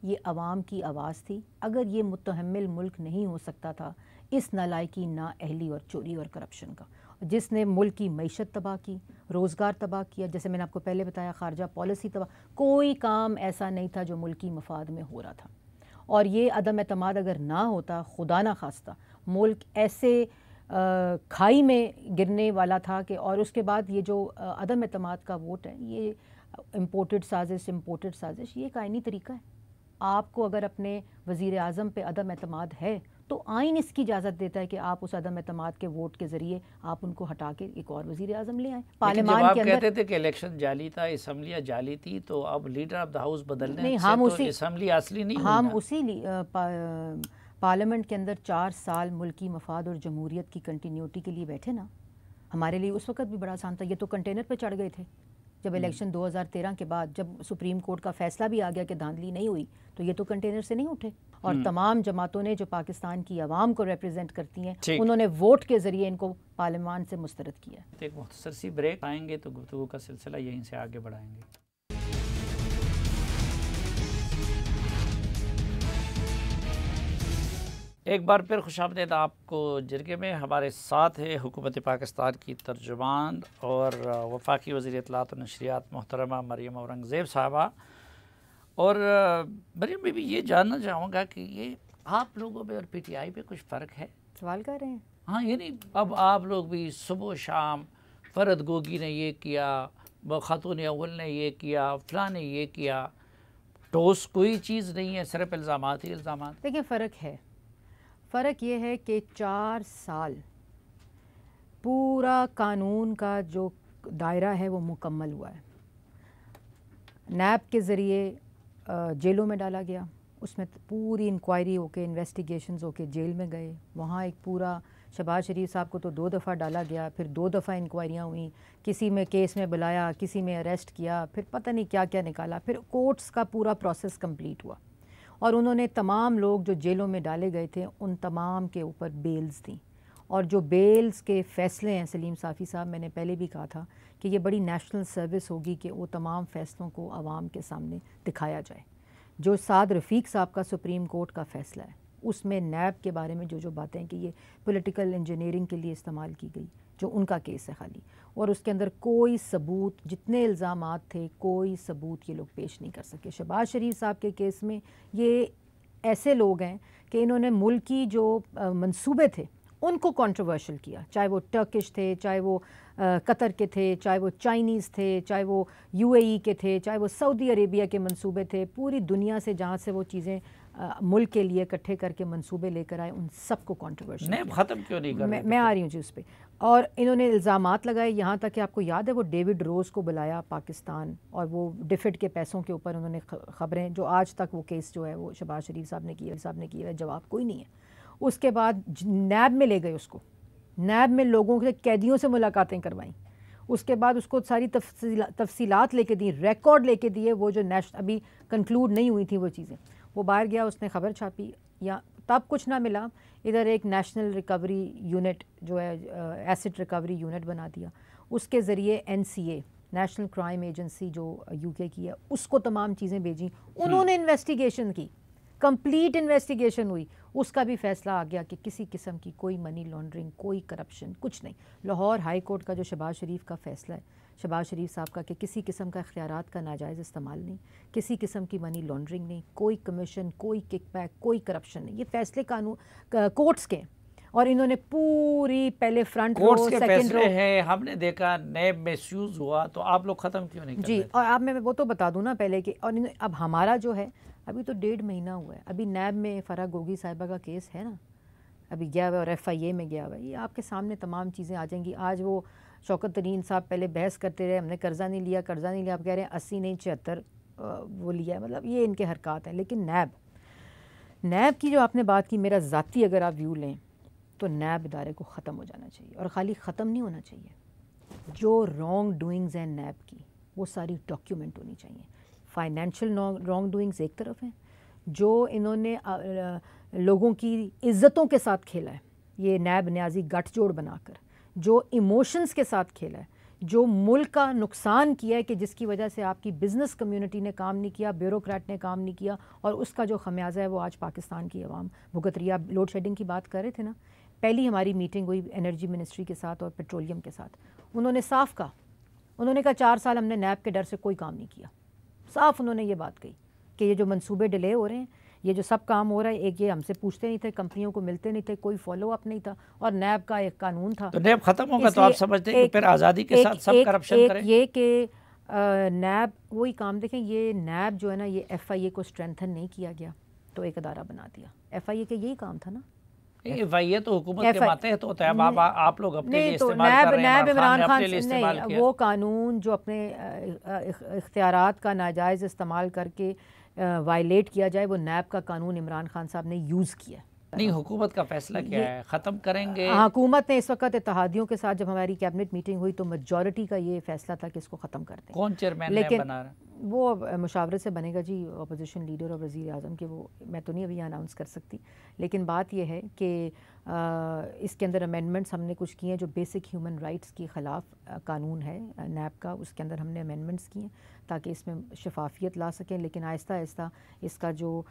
یہ عوام کی آواز تھی۔ اگر یہ متحمل ملک نہیں ہو سکتا تھا اس نالائکی، نااہلی اور چوری اور کرپشن کا، جس نے ملک کی معیشت تباہ کی، روزگار تباہ کیا، جیسے میں نے آپ کو پہلے بتایا، خارجہ پالیسی تباہ، کوئی کام ایسا نہیں تھا جو ملکی مفاد میں ہو رہا تھا۔ اور یہ عدم اعتماد اگر نہ ہوتا، خدا نہ خواستہ، ملک ایسے کھائی میں گرنے والا تھا کہ، اور اس کے بعد یہ جو عدم اعتماد کا ووٹ ہے، یہ امپورٹڈ سازش، یہ ایک آئینی طریقہ ہے۔ آپ کو اگر اپنے وزیر اعظم پہ عدم اعتماد ہے تو آئین اس کی اجازت دیتا ہے کہ آپ اس عدم اعتماد کے ووٹ کے ذریعے آپ ان کو ہٹا کے ایک اور وزیر اعظم لے آئیں۔ پارلیمان کے اندر کہتے تھے کہ الیکشن جعلی تھا، اسمبلیاں جعلی تھی، تو اب لیڈر آف دا ہاؤس بدلنے سے تو اسمبلی اصلی نہیں ہوئی نا۔ ہم اسی پارلیمنٹ کے اندر 4 سال ملکی مفاد اور جمہوریت کی کنٹینیوٹی کے لیے بیٹھے نا۔ ہمارے لیے اس وقت بھی بڑا آسان تھا، یہ تو کنٹینر پہ چڑھ گئے تھے جب الیکشن 2013 کے بعد، جب سپریم کورٹ کا فیصلہ بھی آ گیا کہ دھاندلی نہیں ہوئی، تو یہ تو کنٹینر سے نہیں اٹھے۔ اور تمام جماعتوں نے جو پاکستان کی عوام کو ریپرزینٹ کرتی ہیں، انہوں نے ووٹ کے ذریعے ان کو پارلیمان سے مسترد کیا۔ ایک مختصر سی بریک آئیں گے تو گفتگو کا سلسلہ یہیں سے آگے بڑھائیں گے۔ ایک بار پھر خوش آمدید آپ کو جرگے میں۔ ہمارے ساتھ ہے حکومت پاکستان کی ترجمان اور وفاقی وزیر اطلاعات و نشریات محترمہ مریم اورنگزیب صاحبہ۔ اور مریم بھی یہ جاننا چاہوں گا کہ یہ آپ لوگوں میں اور پی ٹی آئی پہ کچھ فرق ہے؟ سوال کر رہے ہیں؟ ہاں، یعنی اب آپ لوگ بھی صبح و شام فرد گوگی نے یہ کیا، خاتون اول نے یہ کیا، فلاں نے یہ کیا، ٹھوس کوئی چیز نہیں ہے، صرف الزامات ہی الزامات۔ دیکھیں فرق ہے، فرق یہ ہے کہ 4 سال پورا قانون کا جو دائرہ ہے وہ مکمل ہوا ہے۔ نیب کے ذریعے جیلوں میں ڈالا گیا، اس میں پوری انکوائری ہو کے، انویسٹیگیشنز ہو کے جیل میں گئے، وہاں ایک پورا شہباز شریف صاحب کو تو 2 دفعہ ڈالا گیا، پھر 2 دفعہ انکوائریاں ہوئیں، کسی میں کیس میں بلایا، کسی میں اریسٹ کیا، پھر پتہ نہیں کیا کیا نکالا، پھر کورٹس کا پورا پروسیس کمپلیٹ ہوا، اور انہوں نے تمام لوگ جو جیلوں میں ڈالے گئے تھے ان تمام کے اوپر بیلز تھیں، اور جو بیلز کے فیصلے ہیں سلیم صافی صاحب، میں نے پہلے بھی کہا تھا کہ یہ بڑی نیشنل سروس ہوگی کہ وہ تمام فیصلوں کو عوام کے سامنے دکھایا جائے۔ جو سعد رفیق صاحب کا سپریم کورٹ کا فیصلہ ہے، اس میں نیب کے بارے میں جو باتیں کہ یہ پولیٹیکل انجینئرنگ کے لیے استعمال کی گئی، جو ان کا کیس ہے خالی، اور اس کے اندر کوئی ثبوت، جتنے الزامات تھے کوئی ثبوت یہ لوگ پیش نہیں کر سکے۔ شہباز شریف صاحب کے کیس میں یہ ایسے لوگ ہیں کہ انہوں نے ملکی جو منصوبے تھے ان کو کنٹروورشل کیا، چاہے وہ ٹرکش تھے، چاہے وہ قطر کے تھے، چاہے وہ چائنیز تھے، چاہے وہ UAE کے تھے، چاہے وہ سعودی عربیہ کے منصوبے تھے، پوری دنیا سے جہاں سے وہ چیزیں ملک کے لیے اکٹھے کر کے منصوبے لے کر آئے، ان سب کو کنٹروورشل کیا۔ ختم کیوں نہیں کر رہے؟ میں آ رہی ہوں جی اس پہ۔ اور انہوں نے الزامات لگائے، یہاں تک کہ آپ کو یاد ہے وہ ڈیوڈ روز کو بلایا پاکستان، اور وہ ڈیفڈ کے پیسوں کے اوپر انہوں نے خبریں، جو آج تک وہ کیس جو ہے وہ شہباز شریف صاحب نے کیا ہے، جواب کوئی نہیں ہے۔ اس کے بعد نیب میں لے گئے اس کو، نیب میں لوگوں کے قیدیوں سے ملاقاتیں کروائیں، اس کے بعد اس کو ساری تفصیلات لے کے دی، ریکارڈ لے کے دیے، وہ جو ابھی کنکلوڈ نہیں ہوئی تھیں وہ چیزیں، وہ باہر گیا، اس نے خبر چھاپی، یا تب کچھ نہ ملا، ادھر ایک نیشنل ریکوری یونٹ جو ہے ایسٹ ریکوری یونٹ بنا دیا، اس کے ذریعے NCA نیشنل کرائم ایجنسی جو UK کی ہے اس کو تمام چیزیں بھیجیں، انہوں نے انویسٹیگیشن کی، کمپلیٹ انویسٹیگیشن ہوئی، اس کا بھی فیصلہ آ گیا کہ کسی قسم کی کوئی منی لانڈرنگ، کوئی کرپشن، کچھ نہیں۔ لاہور ہائی کورٹ کا جو شہباز شریف کا فیصلہ ہے، شہباز شریف صاحب کا، کہ کسی قسم کا اختیارات کا ناجائز استعمال نہیں، کسی قسم کی منی لانڈرنگ نہیں، کوئی کمیشن، کوئی کک بیک، کوئی کرپشن نہیں، یہ فیصلے قانون کورٹس کے، اور انہوں نے پوری پہلے فرنٹ رو، کورٹس کے سیکنڈ رو، فیصلے ہیں، ہم نے دیکھا نیب میس یوز ہوا تو آپ لوگ ختم کیوں نہیں کر جی، رہے تھے؟ اور آپ میں وہ تو بتا دوں نا پہلے کہ، اور اب ہمارا جو ہے ابھی تو 1.5 مہینہ ہوا ہے، ابھی نیب میں فرح گوگی صاحبہ کا کیس ہے نا، ابھی گیا ہوا ہے، اور FIA میں گیا ہوا ہے، یہ آپ کے سامنے تمام چیزیں آ جائیں گی۔ آج وہ شوکت ترین صاحب پہلے بحث کرتے رہے، ہم نے قرضہ نہیں لیا، قرضہ نہیں لیا، آپ کہہ رہے ہیں 80 نہیں 76 وہ لیا ہے، مطلب یہ ان کے حرکات ہیں۔ لیکن نیب کی جو آپ نے بات کی، میرا ذاتی اگر آپ ویو لیں تو نیب ادارے کو ختم ہو جانا چاہیے، اور خالی ختم نہیں ہونا چاہیے، جو رانگ ڈوئنگز ہیں نیب کی وہ ساری ڈاکیومنٹ ہونی چاہیے۔ فائنینشیل رانگ ڈوئنگز ایک طرف ہیں، جو انہوں نے لوگوں کی عزتوں کے ساتھ کھیلا ہے، یہ نیب نیازی گٹھ جوڑ بنا کر، جو ایموشنز کے ساتھ کھیلا ہے، جو ملک کا نقصان کیا ہے، کہ جس کی وجہ سے آپ کی بزنس کمیونٹی نے کام نہیں کیا، بیوروکریٹ نے کام نہیں کیا، اور اس کا جو خمیازہ ہے وہ آج پاکستان کی عوام بھگت رہی ہے۔ آپ لوڈ شیڈنگ کی بات کر رہے تھے نا، پہلی ہماری میٹنگ ہوئی انرجی منسٹری کے ساتھ اور پیٹرولیم کے ساتھ، انہوں نے صاف کہا، انہوں نے کہا 4 سال ہم نے نیب کے ڈر سے کوئی کام نہیں کیا، صاف انہوں نے یہ بات کہی کہ یہ جو منصوبے ڈیلے ہو رہے ہیں، یہ جو سب کام ہو رہا ہے، ایک یہ ہم سے پوچھتے نہیں تھے، کمپنیوں کو ملتے نہیں تھے، کوئی فالو اپ نہیں تھا، اور نیب کا ایک قانون تھا۔ تو نیب ختم ہوگا تو آپ سمجھتے ہیں کہ پھر آزادی کے ساتھ سب کرپشن کریں؟ یہ کہ نیب وہی کام، دیکھیں یہ نیب جو ہے نا، یہ FIA کو اسٹرینتھن نہیں کیا گیا تو ایک ادارہ بنا دیا۔ FIA کے یہی کام تھا نا، FIA تو حکومت کے ماتحت ہوتا ہے، اب آپ لوگ اپنے لیے استعمال کر رہے ہیں، نیب عمران نے خان اپنے لیے استعمال نہیں، کیا۔ وہ قانون جو اپنے اختیارات کا ناجائز استعمال کر کے وائلیٹ کیا جائے، وہ نیب کا قانون عمران خان صاحب نے یوز کیا۔ نہیں، حکومت کا فیصلہ کیا ہے؟ ختم کریں گے؟ حکومت نے اس وقت اتحادیوں کے ساتھ جب ہماری کیبنٹ میٹنگ ہوئی تو میجورٹی کا یہ فیصلہ تھا کہ اس کو ختم کر دیں۔ کون چیئرمین نیب بنا رہا ہے؟ وہ مشاورت سے بنے گا جی، اپوزیشن لیڈر اور وزیر اعظم کے، وہ میں تو نہیں ابھی اناؤنس کر سکتی، لیکن بات یہ ہے کہ اس کے اندر امینڈمنٹس ہم نے کچھ کیے ہیں جو بیسک ہیومن رائٹس کی خلاف قانون ہے نیب کا، اس کے اندر ہم نے امینڈمنٹس کیے ہیں تاکہ اس میں شفافیت لا سکیں، لیکن آہستہ آہستہ اس کا جو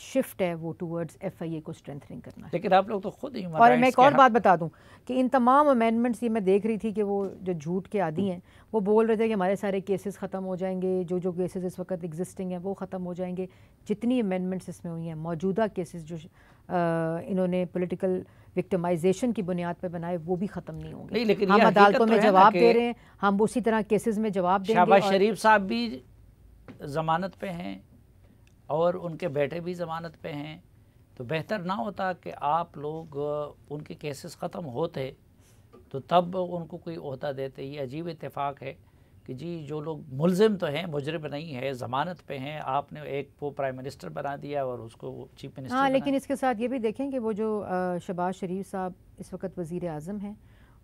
شفٹ ہے وہ ٹورڈز FIA کو اسٹرینتھنگ کرنا ہے۔ لیکن آپ لوگ تو خود ہی، اور میں ایک اور بات بتا دوں کہ ان تمام امینڈمنٹس، یہ میں دیکھ رہی تھی کہ وہ جو جھوٹ کے عادی ہیں وہ بول رہے تھے کہ ہمارے سارے کیسز ختم ہو جائیں گے، جو کیسز اس وقت ایگزسٹنگ ہیں وہ ختم ہو جائیں گے۔ جتنی امینڈمنٹس اس میں ہوئی ہیں، موجودہ کیسز جو انہوں نے پولیٹیکل وکٹمائزیشن کی بنیاد پہ بنائے، وہ بھی ختم نہیں ہوں گے۔ لیکن ہم عدالتوں میں جواب دے رہے ہیں، ہم اسی طرح کیسز میں جواب دیں گے۔ شہباز شریف صاحب بھی ضمانت پہ ہیں اور ان کے بیٹے بھی ضمانت پہ ہیں، تو بہتر نہ ہوتا کہ آپ لوگ ان کے کیسز ختم ہوتے تو تب ان کو کوئی عہدہ دیتے؟ یہ عجیب اتفاق ہے کہ جی جو لوگ ملزم تو ہیں، مجرم نہیں ہے، ضمانت پہ ہیں، آپ نے ایک کو پرائم منسٹر بنا دیا اور اس کو چیف منسٹر بنا دیا۔ لیکن اس کے ساتھ یہ بھی دیکھیں کہ وہ جو شہباز شریف صاحب اس وقت وزیر اعظم ہیں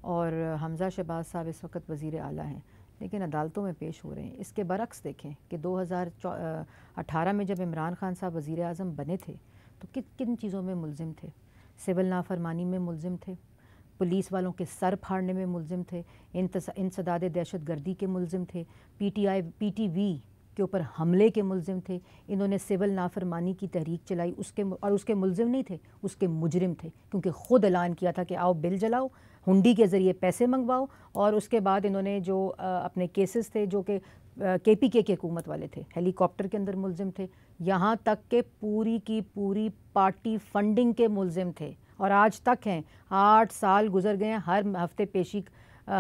اور حمزہ شہباز صاحب اس وقت وزیر اعلیٰ ہیں، لیکن عدالتوں میں پیش ہو رہے ہیں۔ اس کے برعکس دیکھیں کہ 2018 میں جب عمران خان صاحب وزیر اعظم بنے تھے تو کن چیزوں میں ملزم تھے؟ سول نافرمانی میں ملزم تھے، پولیس والوں کے سر پھاڑنے میں ملزم تھے، انسداد دہشت گردی کے ملزم تھے، PTV کے اوپر حملے کے ملزم تھے۔ انہوں نے سول نافرمانی کی تحریک چلائی، اس کے ملزم نہیں تھے، اس کے مجرم تھے، کیونکہ خود اعلان کیا تھا کہ آؤ بل جلاؤ، ہنڈی کے ذریعے پیسے منگواؤ، اور اس کے بعد انہوں نے جو اپنے کیسز تھے جو کہ KPK کی حکومت والے تھے، ہیلی کاپٹر کے اندر ملزم تھے، یہاں تک کہ پوری کی پوری پارٹی فنڈنگ کے ملزم تھے، اور آج تک ہیں۔ 8 سال گزر گئے ہیں، ہر ہفتے پیشی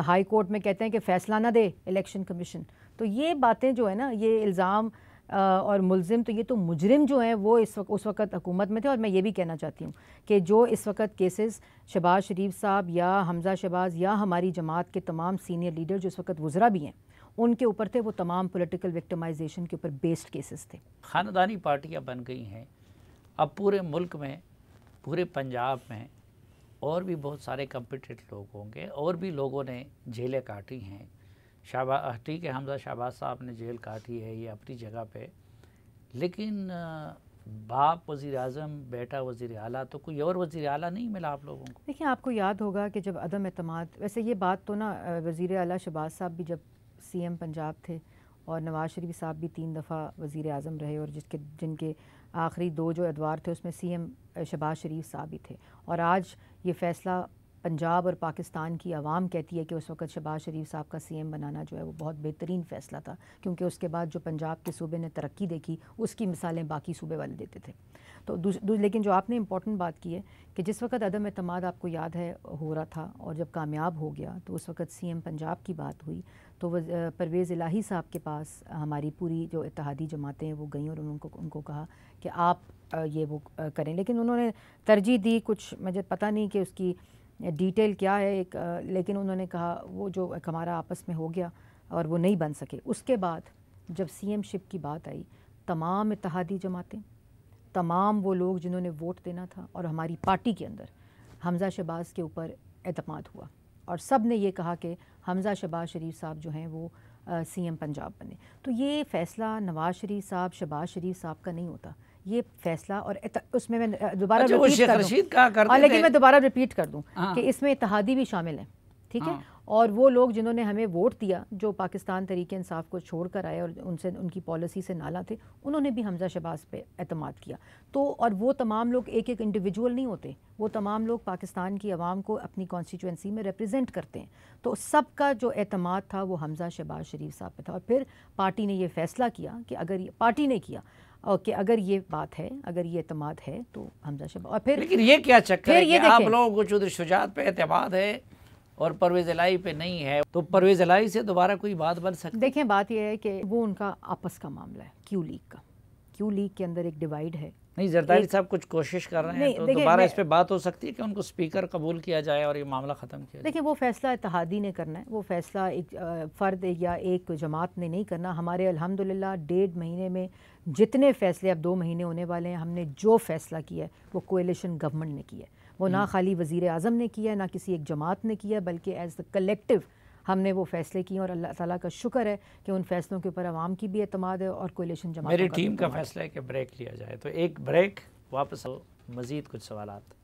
ہائی کورٹ میں کہتے ہیں کہ فیصلہ نہ دے الیکشن کمیشن۔ تو یہ باتیں جو ہے نا، یہ الزام اور ملزم، تو یہ تو مجرم جو ہیں وہ اس وقت حکومت میں تھے۔ اور میں یہ بھی کہنا چاہتی ہوں کہ جو اس وقت کیسز شہباز شریف صاحب یا حمزہ شہباز یا ہماری جماعت کے تمام سینئر لیڈر جو اس وقت وزراء بھی ہیں ان کے اوپر تھے، وہ تمام پولیٹیکل وکٹمائزیشن کے اوپر بیسڈ کیسز تھے۔ خاندانی پارٹیاں بن گئی ہیں، اب پورے ملک میں پورے پنجاب میں اور بھی بہت سارے کمپیٹنٹ لوگ ہوں گے، اور بھی لوگوں نے جیلیں کاٹی ہیں. ٹھیک ہے، حمزہ شہباز صاحب نے جیل کاٹی ہے، یہ اپنی جگہ پہ، لیکن باپ وزیر اعظم، بیٹا وزیر اعلیٰ، تو کوئی اور وزیر اعلیٰ نہیں ملا آپ لوگوں کو؟ دیکھیں، آپ کو یاد ہوگا کہ جب عدم اعتماد، ویسے یہ بات تو نا وزیر اعلیٰ شہباز صاحب بھی جب سی ایم پنجاب تھے، اور نواز شریف صاحب بھی 3 دفعہ وزیر اعظم رہے، اور جن کے آخری 2 جو ادوار تھے اس میں سی ایم شہباز شریف صاحب بھی تھے. اور آج یہ فیصلہ پنجاب اور پاکستان کی عوام کہتی ہے کہ اس وقت شہباز شریف صاحب کا سی ایم بنانا جو ہے وہ بہت بہترین فیصلہ تھا، کیونکہ اس کے بعد جو پنجاب کے صوبے نے ترقی دیکھی اس کی مثالیں باقی صوبے والے دیتے تھے. تو لیکن جو آپ نے امپورٹنٹ بات کی ہے کہ جس وقت عدم اعتماد آپ کو یاد ہے ہو رہا تھا، اور جب کامیاب ہو گیا تو اس وقت سی ایم پنجاب کی بات ہوئی تو پرویز الہی صاحب کے پاس ہماری پوری جو اتحادی جماعتیں وہ گئیں، اور ان کو کہا کہ آپ یہ وہ کریں. لیکن انہوں نے ترجیح دی، کچھ مجھے پتہ نہیں کہ اس کی ڈیٹیل کیا ہے، لیکن انہوں نے کہا وہ جو ہمارا آپس میں ہو گیا اور وہ نہیں بن سکے. اس کے بعد جب سی ایم شپ کی بات آئی، تمام اتحادی جماعتیں، تمام وہ لوگ جنہوں نے ووٹ دینا تھا، اور ہماری پارٹی کے اندر حمزہ شہباز کے اوپر اعتماد ہوا، اور سب نے یہ کہا کہ حمزہ شہباز شریف صاحب جو ہیں وہ سی ایم پنجاب بنے. تو یہ فیصلہ نواز شریف صاحب، شہباز شریف صاحب کا نہیں ہوتا یہ فیصلہ. اور اس میں دوبارہ ریپیٹ کر دوں، لیکن میں دوبارہ ریپیٹ کر دوں کہ اس میں اتحادی بھی شامل ہیں، ٹھیک ہے، اور وہ لوگ جنہوں نے ہمیں ووٹ دیا، جو پاکستان تحریک انصاف کو چھوڑ کر آئے اور ان کی پالیسی سے نالا تھے، انہوں نے بھی حمزہ شہباز پہ اعتماد کیا. تو اور وہ تمام لوگ ایک انڈیویجول نہیں ہوتے، وہ تمام لوگ پاکستان کی عوام کو اپنی کانسٹیچوئنسی میں ریپرزینٹ کرتے ہیں. تو سب کا جو اعتماد تھا وہ حمزہ شہباز شریف صاحب پہ تھا. اور پھر پارٹی نے یہ فیصلہ کیا کہ اگر یہ بات ہے، اگر یہ اعتماد ہے تو حمزہ شہباز. اور پھر لیکن یہ کیا چکر ہے کہ آپ لوگوں کو چودھری شجاعت پہ اعتماد ہے اور پرویز الہی پہ نہیں ہے، تو پرویز الہی سے دوبارہ کوئی بات بن سکتی؟ دیکھیں، بات یہ ہے کہ وہ ان کا آپس کا معاملہ ہے، کیو لیگ کے اندر ایک ڈیوائیڈ ہے. نہیں، زرداری صاحب کچھ کوشش کر رہے ہیں تو دوبارہ اس پہ بات ہو سکتی ہے کہ ان کو اسپیکر قبول کیا جائے اور یہ معاملہ ختم کیا جائے. دیکھیں، وہ فیصلہ اتحادی نے کرنا ہے، وہ فیصلہ ایک فرد یا ایک جماعت نے نہیں کرنا. ہمارے الحمدللہ 1.5 مہینے میں جتنے فیصلے، اب 2 مہینے ہونے والے ہیں، ہم نے جو فیصلہ کیا ہے وہ کولیشن گورنمنٹ نے کیا ہے. وہ نہ خالی وزیر اعظم نے کیا ہے، نہ کسی ایک جماعت نے کیا ہے، بلکہ ایز دا کلیکٹیو ہم نے وہ فیصلے کیے. اور اللہ تعالیٰ کا شکر ہے کہ ان فیصلوں کے اوپر عوام کی بھی اعتماد ہے اور کولیشن جماعت. میری ٹیم کا فیصلہ ہے کہ بریک لیا جائے، تو ایک بریک، واپس مزید کچھ سوالات.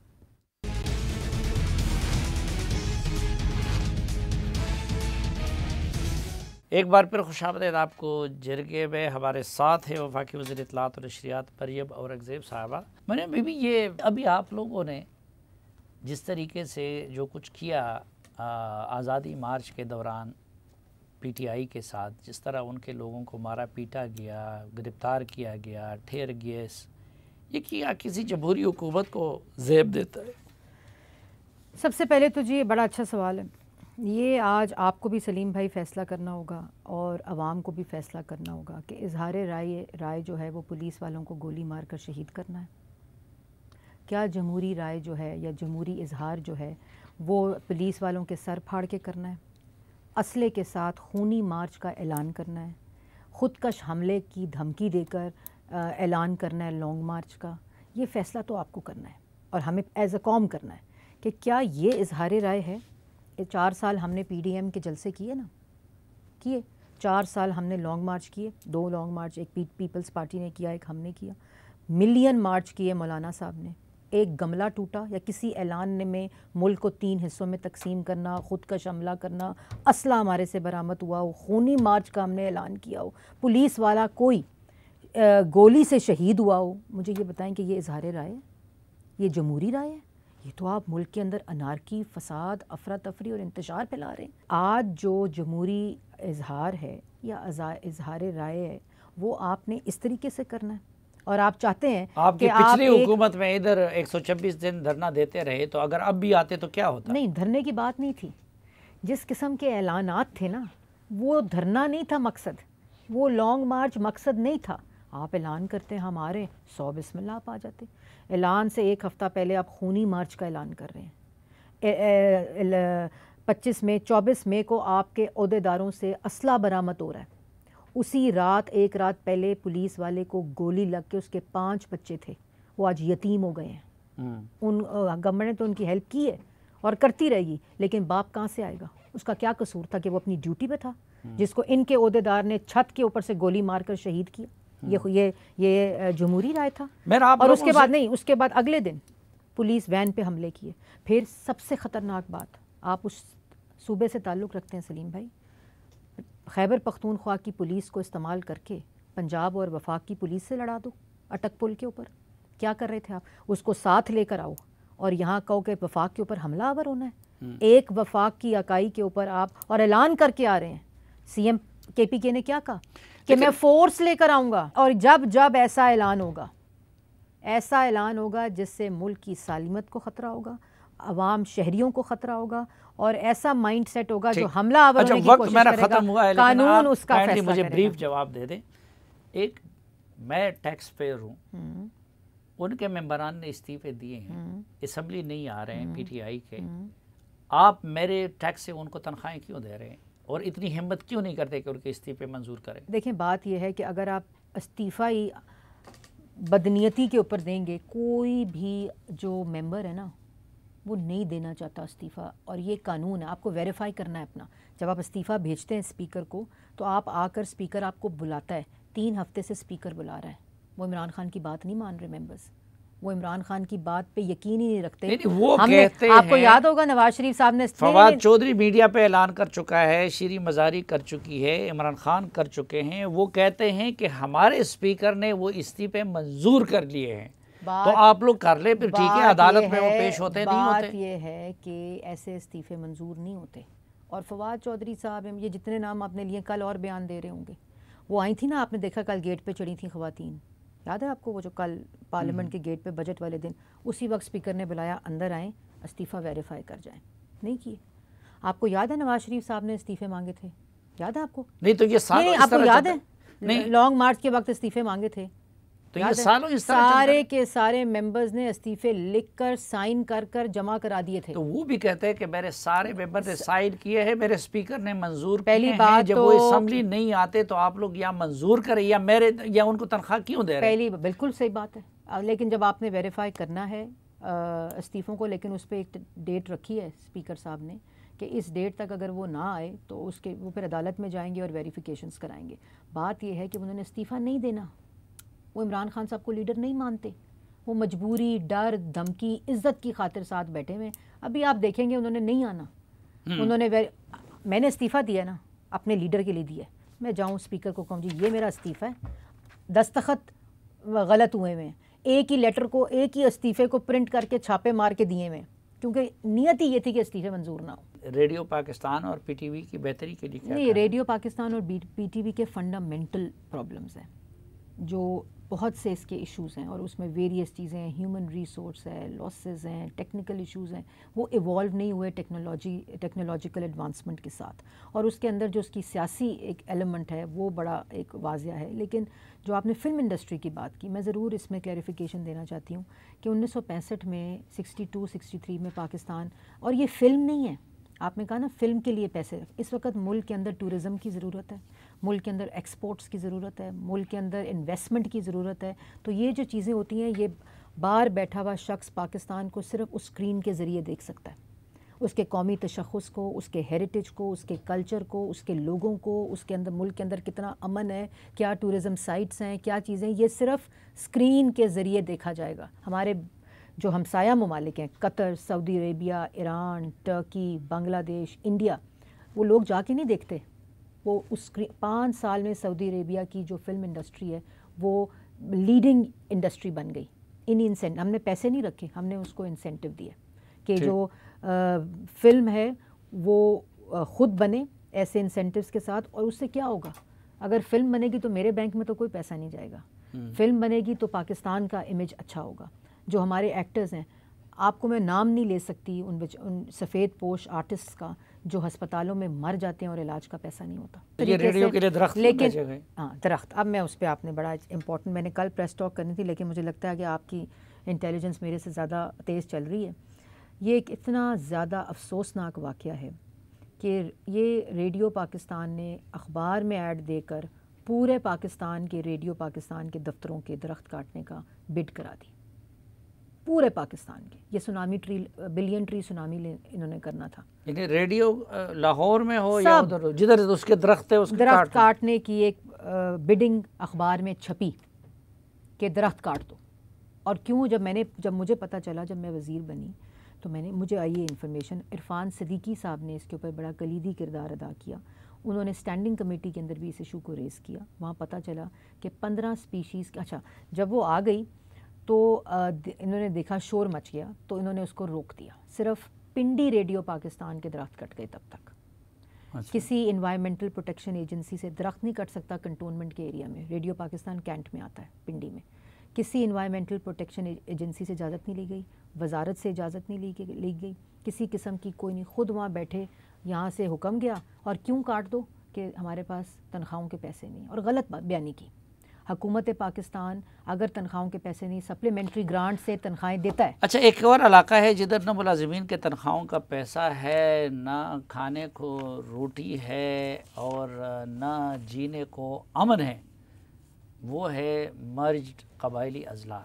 ایک بار پھر خوش آمدید آپ کو. جرگے میں ہمارے ساتھ ہے وفاقی وزیر اطلاعات اور نشریات مریم اورنگزیب صاحبہ. مریم بی بی، یہ ابھی آپ لوگوں نے جس طریقے سے جو کچھ کیا آزادی مارچ کے دوران پی ٹی آئی کے ساتھ، جس طرح ان کے لوگوں کو مارا پیٹا گیا، گرفتار کیا گیا، ٹیئر گیس، یہ کیا کسی جمہوری حکومت کو زیب دیتا ہے؟ سب سے پہلے تو جی یہ بڑا اچھا سوال ہے. یہ آج آپ کو بھی سلیم بھائی فیصلہ کرنا ہوگا اور عوام کو بھی فیصلہ کرنا ہوگا کہ اظہار رائے جو ہے وہ پولیس والوں کو گولی مار کر شہید کرنا ہے، کیا جمہوری رائے جو ہے یا جمہوری اظہار جو ہے وہ پولیس والوں کے سر پھاڑ کے کرنا ہے، اسلحے کے ساتھ خونی مارچ کا اعلان کرنا ہے، خودکش حملے کی دھمکی دے کر اعلان کرنا ہے لانگ مارچ کا. یہ فیصلہ تو آپ کو کرنا ہے اور ہمیں ایز اے قوم کرنا ہے کہ کیا یہ اظہار رائے ہے. 4 سال ہم نے پی ڈی ایم کے جلسے کیے نا، 4 سال ہم نے لانگ مارچ کیے، 2 لانگ مارچ، ایک پیپلز پارٹی نے کیا، ایک ہم نے کیا. ملین مارچ کیے مولانا صاحب نے. ایک گملہ ٹوٹا یا کسی اعلان میں ملک کو 3 حصوں میں تقسیم کرنا، خودکش حملہ کرنا، اسلحہ ہمارے سے برآمد ہوا ہو، خونی مارچ کا ہم نے اعلان کیا ہو، پولیس والا کوئی گولی سے شہید ہوا ہو، مجھے یہ بتائیں کہ یہ اظہار رائے ہے؟ یہ جمہوری رائے ہے؟ یہ تو آپ ملک کے اندر انارکی، فساد، افراتفری اور انتشار پھیلا رہے ہیں. آج جو جمہوری اظہار ہے یا اظہار رائے ہے وہ آپ نے اس طریقے سے کرنا ہے. اور آپ چاہتے ہیں آپ کی پچھلی حکومت میں ادھر 126 دن دھرنا دیتے رہے، تو اگر اب بھی آتے تو کیا ہوتا؟ نہیں، دھرنے کی بات نہیں تھی. جس قسم کے اعلانات تھے نا، وہ دھرنا نہیں تھا مقصد، وہ لانگ مارچ مقصد نہیں تھا. آپ اعلان کرتے ہم آ رہے ہیں، 100 بسم اللہ آپ آ جاتے. اعلان سے 1 ہفتہ پہلے آپ خونی مارچ کا اعلان کر رہے ہیں. 25 مئی 24 مئی کو آپ کے عہدیداروں سے اسلحہ برآمد ہو رہا ہے. اسی رات، 1 رات پہلے پولیس والے کو گولی لگ کے اس کے 5 بچے تھے وہ آج یتیم ہو گئے ہیں. ان گورنمنٹ نے تو ان کی ہیلپ کی ہے اور کرتی رہے گی، لیکن باپ کہاں سے آئے گا؟ اس کا کیا قصور تھا کہ وہ اپنی ڈیوٹی پہ تھا، جس کو ان کے عہدیدار نے چھت کے اوپر سے گولی مار کر شہید کیا؟ یہ جمہوری رائے تھا۔ اور اس کے بعد نہیں، اس کے بعد اگلے دن پولیس وین پہ حملے کیے۔ پھر سب سے خطرناک بات، آپ اس صوبے سے تعلق رکھتے ہیں سلیم بھائی، خیبر پختونخوا کی پولیس کو استعمال کر کے پنجاب اور وفاق کی پولیس سے لڑا دو اٹک پل کے اوپر۔ کیا کر رہے تھے آپ؟ اس کو ساتھ لے کر آؤ اور یہاں کہو کہ وفاق کے اوپر حملہ آور ہونا ہے۔ ایک وفاق کی اکائی کے اوپر آپ اور اعلان کر کے آ رہے ہیں۔ سی ایم کے پی کے نے کیا کہا کہ میں فورس لے کر آؤں گا، اور جب ایسا اعلان ہوگا جس سے ملک کی سالمیت کو خطرہ ہوگا، عوام شہریوں کو خطرہ ہوگا، اور ایسا مائنڈ سیٹ ہوگا جو حملہ آور ہونے کی کوشش کرے گا، قانون اس کا فیصلہ مجھے کرے گا۔ بریف جواب دے دیں۔ ایک میں ٹیکس پیئر ہوں، ان کے ممبران نے استعفے دیے ہیں، اسمبلی نہیں آ رہے ہیں پی ٹی آئی کے، آپ میرے ٹیکس سے ان کو تنخواہیں کیوں دے رہے ہیں اور اتنی ہمت کیوں نہیں کرتے کہ ان کے استعفے منظور کریں؟ دیکھیں بات یہ ہے کہ اگر آپ استعفیٰ ہی بدنیتی کے اوپر دیں گے، کوئی بھی جو ممبر ہے نا وہ نہیں دینا چاہتا استعفیٰ، اور یہ قانون ہے، آپ کو ویریفائی کرنا ہے اپنا۔ جب آپ استعفیٰ بھیجتے ہیں اسپیکر کو تو آپ آ کر اسپیکر آپ کو بلاتا ہے، 3 ہفتے سے اسپیکر بلا رہا ہے، وہ عمران خان کی بات نہیں مان رہے ممبرز، وہ عمران خان کی بات پہ یقین ہی نہیں رکھتے۔ وہ کہتے ہیں، آپ کو یاد ہوگا نواز شریف صاحب نے فواد چودھری میڈیا پہ اعلان کر چکا ہے، شیریں مزاری کر چکی ہے، عمران خان کر چکے ہیں، وہ کہتے ہیں کہ ہمارے اسپیکر نے وہ استعفے منظور کر لیے ہیں، تو آپ لوگ کر لیں، پھر ٹھیک ہے، عدالت میں وہ پیش ہوتے نہیں ہوتے۔ بات یہ ہے کہ ایسے استعفے منظور نہیں ہوتے، اور فواد چودھری صاحب، یہ جتنے نام آپ نے لیے کل اور بیان دے رہے ہوں گے، وہ آئی تھی نا، آپ نے دیکھا کل گیٹ پہ چڑھی تھیں خواتین، یاد ہے آپ کو؟ وہ جو کل پارلیمنٹ کے گیٹ پہ بجٹ والے دن، اسی وقت اسپیکر نے بلایا اندر آئیں، استعفیٰ ویریفائی کر جائیں، نہیں کیے۔ آپ کو یاد ہے نواز شریف صاحب نے استعفے مانگے تھے؟ یاد ہے آپ کو؟ نہیں تو یہ سالوں آپ کو یاد ہے لانگ مارچ کے وقت استعفے مانگے تھے؟ تو یہ سالوں اس طرح سارے کے سارے ممبرز نے استعفے لکھ کر سائن کر کر جمع کرا دیے تھے۔ تو وہ بھی کہتے ہیں کہ میرے سارے ممبر نے سائن کیے ہیں، میرے اسپیکر نے منظور پہلی کیے ہیں، بات جب تو وہ اسمبلی نہیں آتے تو آپ لوگ یا منظور کریں یا ان کو تنخواہ کیوں دے رہے ہیں؟ پہلی بالکل صحیح بات ہے، لیکن جب آپ نے ویریفائی کرنا ہے استعفوں کو، لیکن اس پہ ایک ڈیٹ رکھی ہے اسپیکر صاحب نے کہ اس ڈیٹ تک اگر وہ نہ آئے تو وہ پھر عدالت میں جائیں گے اور ویریفیکیشنز کرائیں گے۔ بات یہ ہے کہ انہوں نے استعفیٰ نہیں دینا، وہ عمران خان صاحب کو لیڈر نہیں مانتے، وہ مجبوری، ڈر، دھمکی، عزت کی خاطر ساتھ بیٹھے ہوئے۔ ابھی آپ دیکھیں گے انہوں نے نہیں آنا، میں نے استعفیٰ دیا نا، اپنے لیڈر کے لیے دیا ہے، میں جاؤں اسپیکر کو کہوں جی یہ میرا استعفیٰ ہے، دستخط غلط ہوئے ہیں، ایک ہی لیٹر کو، ایک ہی استعفے کو پرنٹ کر کے چھاپے مار کے دیے ہوئے، کیونکہ نیت ہی یہ تھی کہ استعفے منظور نہ ہو۔ ریڈیو پاکستان اور پی ٹی وی کی بہتری کے لیے کیا؟ نہیں، ریڈیو پاکستان اور پی ٹی وی کے فنڈامنٹل پرابلمز ہیں، جو بہت سے اس کے ایشوز ہیں، اور اس میں ویریس چیزیں ہیں، ہیومن ریسورس ہے، لاسز ہیں، ٹیکنیکل ایشوز ہیں، وہ ایوالو نہیں ہوئے ٹیکنالوجیکل ایڈوانسمنٹ کے ساتھ، اور اس کے اندر جو اس کی سیاسی ایک ایلیمنٹ ہے وہ بڑا ایک واضح ہے۔ لیکن جو آپ نے فلم انڈسٹری کی بات کی، میں ضرور اس میں کلیریفیکیشن دینا چاہتی ہوں کہ 1965 میں 62-63 میں پاکستان، اور یہ فلم نہیں ہے، آپ نے کہا نا فلم کے لیے پیسے، اس وقت ملک کے اندر ٹورزم کی ضرورت ہے، ملک کے اندر ایکسپورٹس کی ضرورت ہے، ملک کے اندر انویسٹمنٹ کی ضرورت ہے، تو یہ جو چیزیں ہوتی ہیں، یہ باہر بیٹھا ہوا شخص پاکستان کو صرف اس اسکرین کے ذریعے دیکھ سکتا ہے، اس کے قومی تشخص کو، اس کے ہیریٹیج کو، اس کے کلچر کو، اس کے لوگوں کو، اس کے اندر ملک کے اندر کتنا امن ہے، کیا ٹورزم سائٹس ہیں، کیا چیزیں، یہ صرف اسکرین کے ذریعے دیکھا جائے گا۔ ہمارے جو ہمسایہ ممالک ہیں، قطر، سعودی عربیہ، ایران، ٹرکی، بنگلہ دیش، انڈیا، وہ لوگ جا کے نہیں دیکھتے، وہ اس 5 سال میں سعودی عربیہ کی جو فلم انڈسٹری ہے وہ لیڈنگ انڈسٹری بن گئی۔ ہم نے پیسے نہیں رکھے، ہم نے اس کو انسینٹیو دیا کہ جو فلم ہے وہ خود بنے ایسے انسینٹیوز کے ساتھ، اور اس سے کیا ہوگا؟ اگر فلم بنے گی تو میرے بینک میں تو کوئی پیسہ نہیں جائے گا، فلم بنے گی تو پاکستان کا امیج اچھا ہوگا۔ جو ہمارے ایکٹرز ہیں، آپ کو میں نام نہیں لے سکتی ان سفید پوش آرٹسٹ کا جو ہسپتالوں میں مر جاتے ہیں اور علاج کا پیسہ نہیں ہوتا۔ یہ ریڈیو کے لیے درخت لیکن ہاں درخت، اب میں اس پہ، آپ نے بڑا امپورٹنٹ، میں نے کل پریس ٹاک کرنی تھی لیکن مجھے لگتا ہے کہ آپ کی انٹیلیجنس میرے سے زیادہ تیز چل رہی ہے۔ یہ ایک اتنا زیادہ افسوسناک واقعہ ہے کہ یہ ریڈیو پاکستان نے اخبار میں ایڈ دے کر پورے پاکستان کے ریڈیو پاکستان کے دفتروں کے درخت کاٹنے کا بڈ کرا دی۔ پورے پاکستان کے. یہ سونامی بلین ٹری سونامی انہوں نے کرنا تھا. یعنی ریڈیو لاہور میں ہو یا ادھر جدھر اس کے درخت ہے اس کے درخت کاٹنے کی ایک بڈنگ اخبار میں چھپی کہ درخت کاٹ دو. اور کیوں؟ جب مجھے پتہ چلا، جب میں وزیر بنی تو مجھے آئی یہ انفارمیشن. عرفان صدیقی صاحب نے اس کے اوپر بڑا کلیدی کردار ادا کیا. انہوں نے اسٹینڈنگ کمیٹی کے اندر بھی اس ایشو کو ریز کیا. وہاں پتہ چلا کہ 15 سپیشیز. اچھا، جب وہ آ گئی تو انہوں نے دیکھا شور مچ گیا تو انہوں نے اس کو روک دیا. صرف پنڈی ریڈیو پاکستان کے درخت کٹ گئے تب تک. کسی انوائرمنٹل پروٹیکشن ایجنسی سے درخت نہیں کٹ سکتا کنٹونمنٹ کے ایریا میں. ریڈیو پاکستان کینٹ میں آتا ہے، پنڈی میں. کسی انوائرمنٹل پروٹیکشن ایجنسی سے اجازت نہیں لی گئی، وزارت سے اجازت نہیں لی گئی، کسی قسم کی کوئی نہیں. خود وہاں بیٹھے، یہاں سے حکم گیا اور کیوں کاٹ دو کہ ہمارے پاس تنخواہوں کے پیسے نہیں. اور غلط بیانی کی. حکومت پاکستان اگر تنخواہوں کے پیسے نہیں، سپلیمنٹری گرانٹ سے تنخواہیں دیتا ہے. اچھا، ایک اور علاقہ ہے جدھر نہ ملازمین کے تنخواہوں کا پیسہ ہے، نہ کھانے کو روٹی ہے اور نہ جینے کو امن ہے، وہ ہے مرجڈ قبائلی اضلاع.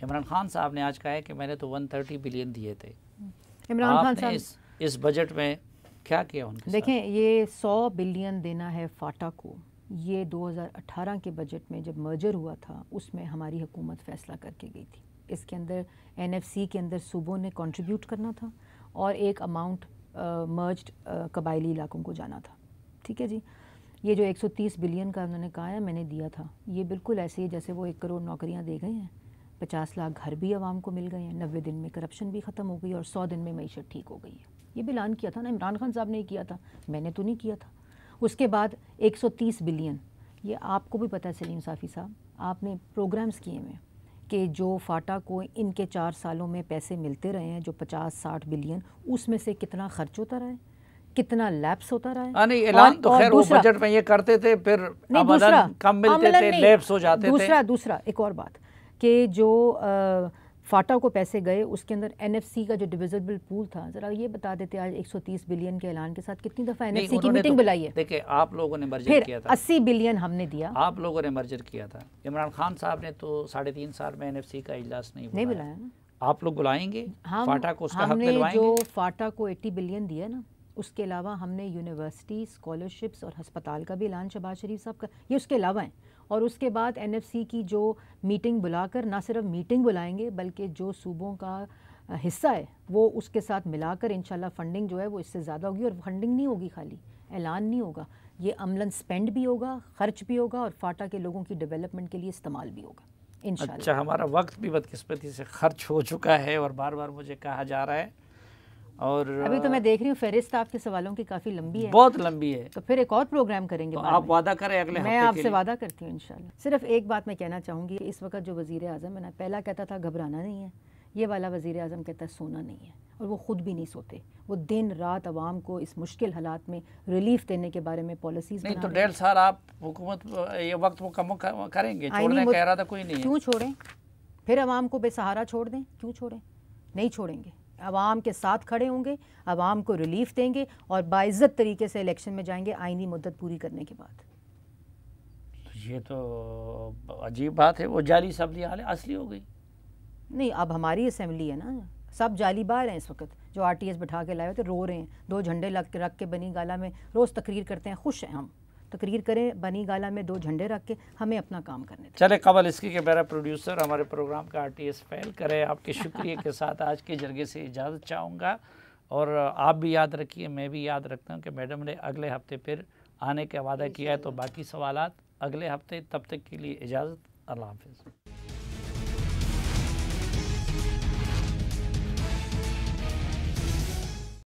عمران خان صاحب نے آج کہا ہے کہ میں نے تو 130 بلین دیے تھے. عمران خان صاحب اس بجٹ میں کیا کیا ان کے؟ دیکھیں، یہ 100 بلین دینا ہے فاٹا کو. یہ 2018 کے بجٹ میں جب مرجر ہوا تھا اس میں ہماری حکومت فیصلہ کر کے گئی تھی. اس کے اندر NFC کے اندر صوبوں نے کنٹریبیوٹ کرنا تھا اور ایک اماؤنٹ مرجڈ قبائلی علاقوں کو جانا تھا. ٹھیک ہے جی. یہ جو 130 بلین کا انہوں نے کہا ہے میں نے دیا تھا، یہ بالکل ایسے ہی جیسے وہ 1 کروڑ نوکریاں دے گئے ہیں، 50 لاکھ گھر بھی عوام کو مل گئے ہیں، 90 دن میں کرپشن بھی ختم ہو گئی اور 100 دن میں معیشت ٹھیک ہو گئی ہے. یہ بھی اعلان کیا تھا نا، عمران خان صاحب نے کیا تھا، میں نے تو نہیں کیا تھا. اس کے بعد 130 بلین، یہ آپ کو بھی پتہ ہے سلیم صافی صاحب، آپ نے پروگرامز کیے ہوئے کہ جو فاٹا کو ان کے 4 سالوں میں پیسے ملتے رہے ہیں، جو 50-60 بلین، اس میں سے کتنا خرچ ہوتا رہا ہے، کتنا لیپس ہوتا رہا ہے. نہیں، اعلان تو خیر وہ بجٹ میں یہ کرتے تھے، پھر آمدن کم ملتے تھے، لیپس ہو جاتے تھے. دوسرا ایک اور بات کہ جو فاٹا کو پیسے گئے اس کے اندر NFC کا جو ڈویزبل پول تھا، ذرا یہ بتا دیتے آج 130 بلین کے اعلان کے ساتھ کتنی دفعہ NFC کی میٹنگ بلائی ہے. دیکھیں، آپ لوگوں نے مرجر کیا تھا، 80 بلین ہم نے دیا. آپ لوگوں نے مرجر کیا تھا. عمران خان صاحب نے تو 3.5 سال میں NFC کا اجلاس نہیں بلایا نا. آپ لوگ بلائیں گے فاٹا کو، اس کا حق ہم نے دلوائیں گے. جو فاٹا کو 80 بلین دیا نا، اس کے علاوہ ہم نے یونیورسٹی اسکالرشپس اور ہسپتال کا بھی اعلان شہباز شریف صاحب کا، یہ اس کے علاوہ ہیں. اور اس کے بعد NFC کی جو میٹنگ بلا کر نہ صرف میٹنگ بلائیں گے بلکہ جو صوبوں کا حصہ ہے وہ اس کے ساتھ ملا کر انشاءاللہ فنڈنگ جو ہے وہ اس سے زیادہ ہوگی. اور فنڈنگ نہیں ہوگی، خالی اعلان نہیں ہوگا، یہ عملاً سپینڈ بھی ہوگا، خرچ بھی ہوگا اور فاٹا کے لوگوں کی ڈیولپمنٹ کے لیے استعمال بھی ہوگا انشاءاللہ. اچھا، ہمارا وقت بھی بدقسمتی سے خرچ ہو چکا ہے اور بار بار مجھے کہا جا رہا ہے، اور ابھی تو میں دیکھ رہی ہوں فہرست آپ کے سوالوں کی کافی لمبی ہے، بہت لمبی ہے، تو پھر ایک اور پروگرام کریں گے. آپ وعدہ کریں اگلے ہفتے. میں آپ سے وعدہ کرتی ہوں انشاءاللہ. صرف ایک بات میں کہنا چاہوں گی، اس وقت جو وزیر اعظم ہے نا، پہلا کہتا تھا گھبرانا نہیں ہے، یہ والا وزیر اعظم کہتا ہے سونا نہیں ہے. اور وہ خود بھی نہیں سوتے، وہ دن رات عوام کو اس مشکل حالات میں ریلیف دینے کے بارے میں پالیسیز نہیں تو 1.5 سال آپ حکومت یہ وقت مکمل کریں گے، چھوڑنے کا ارادہ کوئی نہیں ہے. کیوں چھوڑیں؟ پھر عوام کو بے سہارا چھوڑ دیں؟ کیوں چھوڑیں؟ نہیں چھوڑیں گے. عوام کے ساتھ کھڑے ہوں گے، عوام کو ریلیف دیں گے اور باعزت طریقے سے الیکشن میں جائیں گے آئینی مدت پوری کرنے کے بعد. یہ تو عجیب بات ہے، وہ جعلی اسمبلی اصلی ہو گئی. نہیں، اب ہماری اسمبلی ہے نا، سب جعلی بار ہیں اس وقت، جو RTS بٹھا کے لائے ہوتے رو رہے ہیں، 2 جھنڈے رکھ کے بنی گالا میں روز تقریر کرتے ہیں. خوش ہیں ہم، تقریر کریں بنی گالا میں 2 جھنڈے رکھ کے، ہمیں اپنا کام کرنے دیں. چلے، قبل اس کی کہ میرا پروڈیوسر ہمارے پروگرام کا RTS فیل کرے، آپ کے شکریہ کے ساتھ آج کے جرگے سے اجازت چاہوں گا. اور آپ بھی یاد رکھیے، میں بھی یاد رکھتا ہوں کہ میڈم نے اگلے ہفتے پھر آنے کا وعدہ کیا ہے، تو باقی سوالات اگلے ہفتے. تب تک کے لیے اجازت. اللہ حافظ.